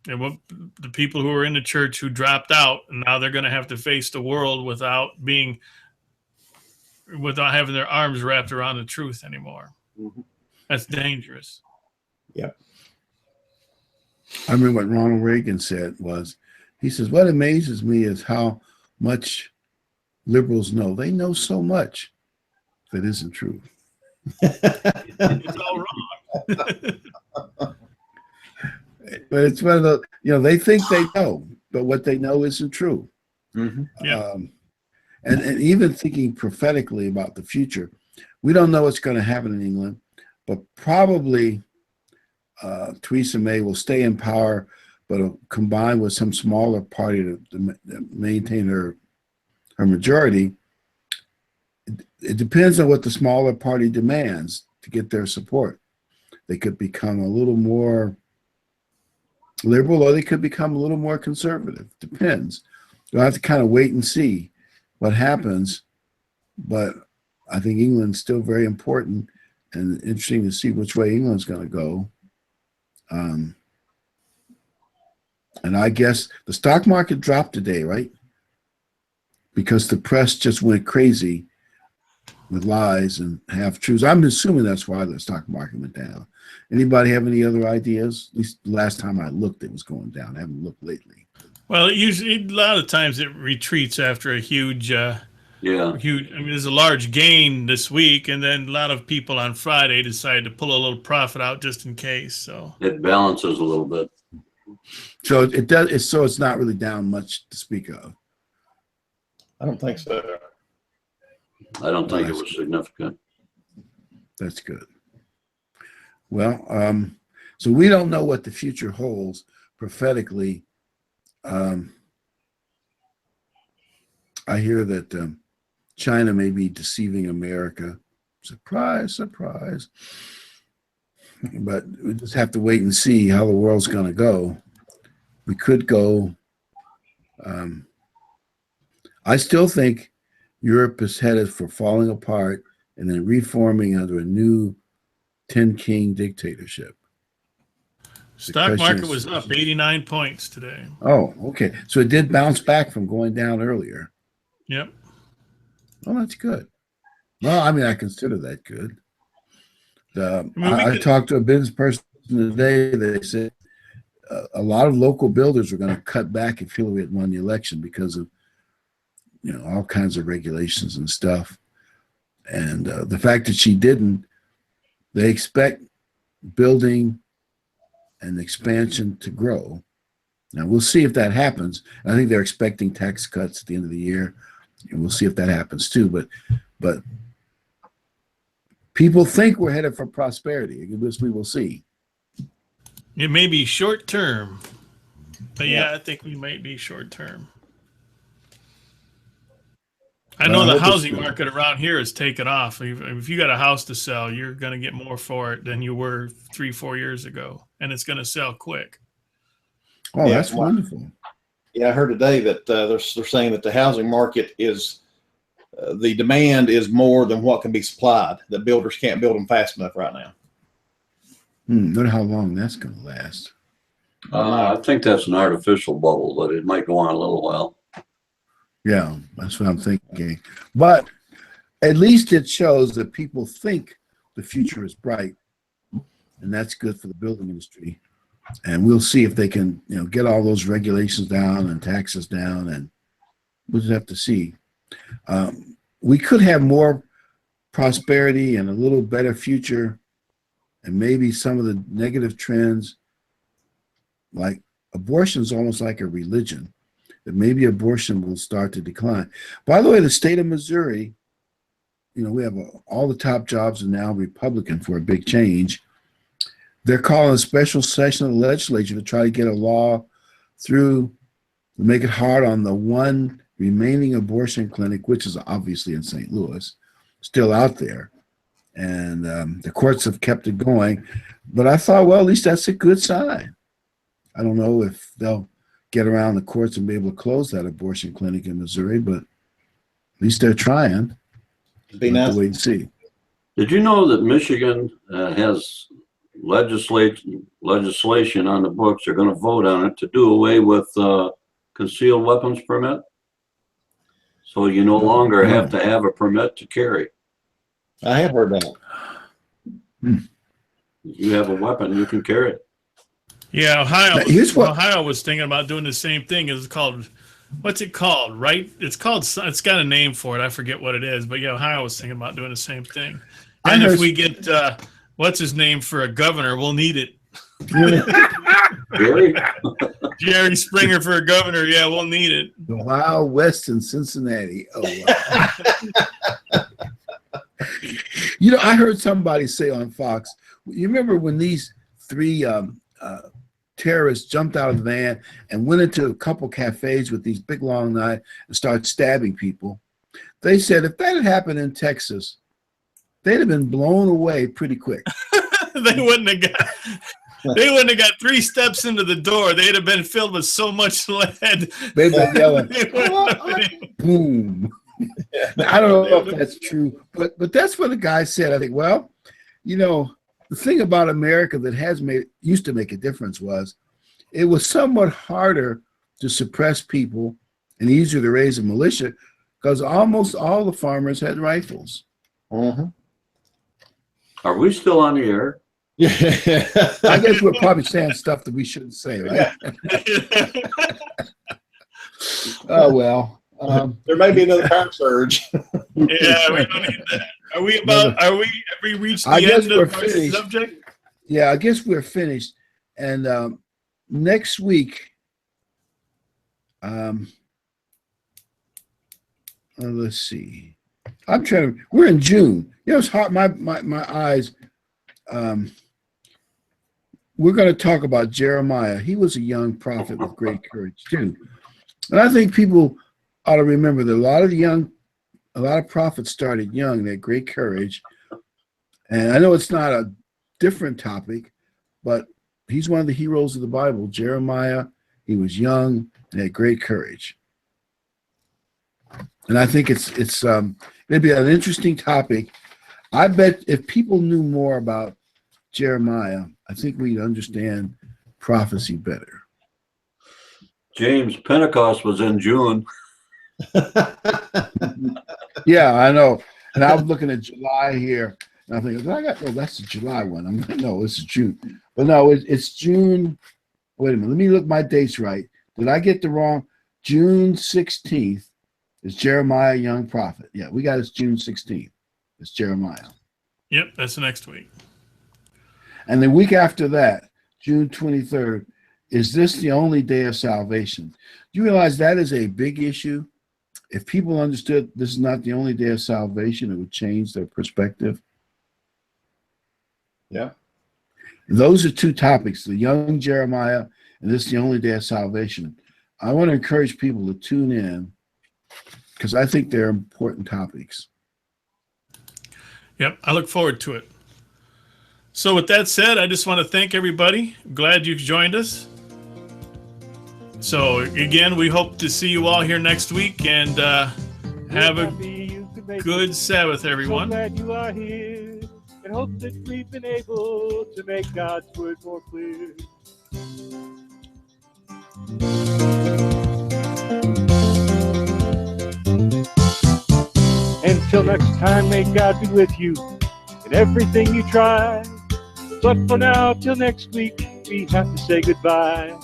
And what the people who are in the church who dropped out, and now they're going to have to face the world without having their arms wrapped around the truth anymore. Mm-hmm. That's dangerous. Yep. I remember what Ronald Reagan said was, he says, what amazes me is how much liberals know. They know so much that isn't true. It's all wrong. But it's one of the, you know, they think they know, but what they know isn't true. Mm-hmm. Yeah. And even thinking prophetically about the future, we don't know what's going to happen in England, but probably Theresa May will stay in power, but combine with some smaller party to maintain her majority. It depends on what the smaller party demands to get their support. They could become a little more liberal, or they could become a little more conservative. Depends. You'll have to kind of wait and see what happens. But I think England's still very important, and interesting to see which way England's going to go. And I guess the stock market dropped today, right? Because the press just went crazy with lies and half-truths. I'm assuming that's why the stock market went down. Anybody have any other ideas? At least the last time I looked, it was going down. I haven't looked lately. Well, usually a lot of times it retreats after a huge. I mean, there's a large gain this week, and then a lot of people on Friday decide to pull a little profit out just in case. So it balances a little bit. So it does. So it's not really down much to speak of. I don't think so. I don't think it was significant. That's good. Well, so we don't know what the future holds prophetically. I hear that China may be deceiving America. Surprise, surprise. But we just have to wait and see how the world's going to go. We could go. I still think Europe is headed for falling apart and then reforming under a new 10-king dictatorship. stock market was up 89 points today. Oh, okay. So it did bounce back from going down earlier. Yep. Well, that's good. Well, I mean, I consider that good. I talked to a business person today. They said a lot of local builders are going to cut back if Hillary had won the election because of, you know, all kinds of regulations and stuff. And the fact that she didn't, they expect building and expansion to grow. Now, we'll see if that happens. I think they're expecting tax cuts at the end of the year, and we'll see if that happens too. But people think we're headed for prosperity. I guess we will see. It may be short term, but yeah, I think we might be short term. I know the housing market around here has taken off. If you got a house to sell, you're going to get more for it than you were 3-4 years ago, and it's going to sell quick. Oh, Yeah, that's wonderful. Yeah, I heard today that they're saying that the housing market is the demand is more than what can be supplied. That builders can't build them fast enough right now. Wonder how long that's going to last. I think that's an artificial bubble, but it might go on a little while. Yeah, that's what I'm thinking. But at least it shows that people think the future is bright, and that's good for the building industry. And we'll see if they can, get all those regulations down and taxes down, and we'll just have to see. We could have more prosperity and a little better future, and maybe some of the negative trends, like abortion is almost like a religion, that maybe abortion will start to decline. By the way, the state of Missouri, we have all the top jobs are now Republican for a big change. They're calling a special session of the legislature to try to get a law through to make it hard on the one remaining abortion clinic, which is obviously in St. Louis, still out there. And the courts have kept it going. But I thought, well, at least that's a good sign. I don't know if they'll get around the courts and be able to close that abortion clinic in Missouri, but at least they're trying. Be nice. To wait and see. Did you know that Michigan has legislation on the books? They're going to vote on it to do away with concealed weapons permit. So you no longer have to have a permit to carry. I have heard that. You have a weapon, you can carry it. Yeah, Ohio was thinking about doing the same thing. It's called, what's it called, right? It's got a name for it. I forget what it is. But yeah, Ohio was thinking about doing the same thing. And if we get, what's his name for a governor, we'll need it. Jerry Springer for a governor. Yeah, we'll need it. The Wild West in Cincinnati. Oh, wow. I heard somebody say on Fox, you remember when these three terrorists jumped out of the van and went into a couple cafes with these big long knives and started stabbing people? They said if that had happened in Texas, they'd have been blown away pretty quick. They wouldn't have got 3 steps into the door. They'd have been filled with so much lead. They'd been yelling, boom. I don't know if that's true, but that's what the guy said. I think, well, the thing about America that used to make a difference was it was somewhat harder to suppress people and easier to raise a militia because almost all the farmers had rifles. Mm-hmm. Are we still on the air? Yeah. I guess we're probably saying stuff that we shouldn't say, right? Oh, well. There may be another power surge. Yeah, we don't need that. Have we reached the end of our subject? Yeah, I guess we're finished. And next week, let's see. We're in June. It's hot. My eyes. We're going to talk about Jeremiah. He was a young prophet with great courage too. And I think people ought to remember that a lot of prophets started young. They had great courage. And I know it's not a different topic, but he's one of the heroes of the Bible. Jeremiah, he was young and had great courage. And I think it's maybe an interesting topic. I bet if people knew more about Jeremiah, I think we'd understand prophecy better. James, Pentecost was in June. Yeah, I know. And I was looking at July here, and I'm thinking, that's the July one. I'm like, no, this is June. But no, it's June. Wait a minute. Let me look my dates right. Did I get the wrong? June 16th is Jeremiah, young prophet. Yeah, we got it's June 16th. It's Jeremiah. Yep, that's next week. And the week after that, June 23rd, is this the only day of salvation? Do you realize that is a big issue? If people understood this is not the only day of salvation, it would change their perspective. Yeah. Those are two topics, the young Jeremiah and this is the only day of salvation. I want to encourage people to tune in because I think they're important topics. Yep, I look forward to it. So with that said, I just want to thank everybody. Glad you've joined us. So again, we hope to see you all here next week, and have a good Sabbath, everyone. So glad you are here, and hope that we've been able to make God's word more clear. Until next time, may God be with you in everything you try. But for now, till next week, we have to say goodbye.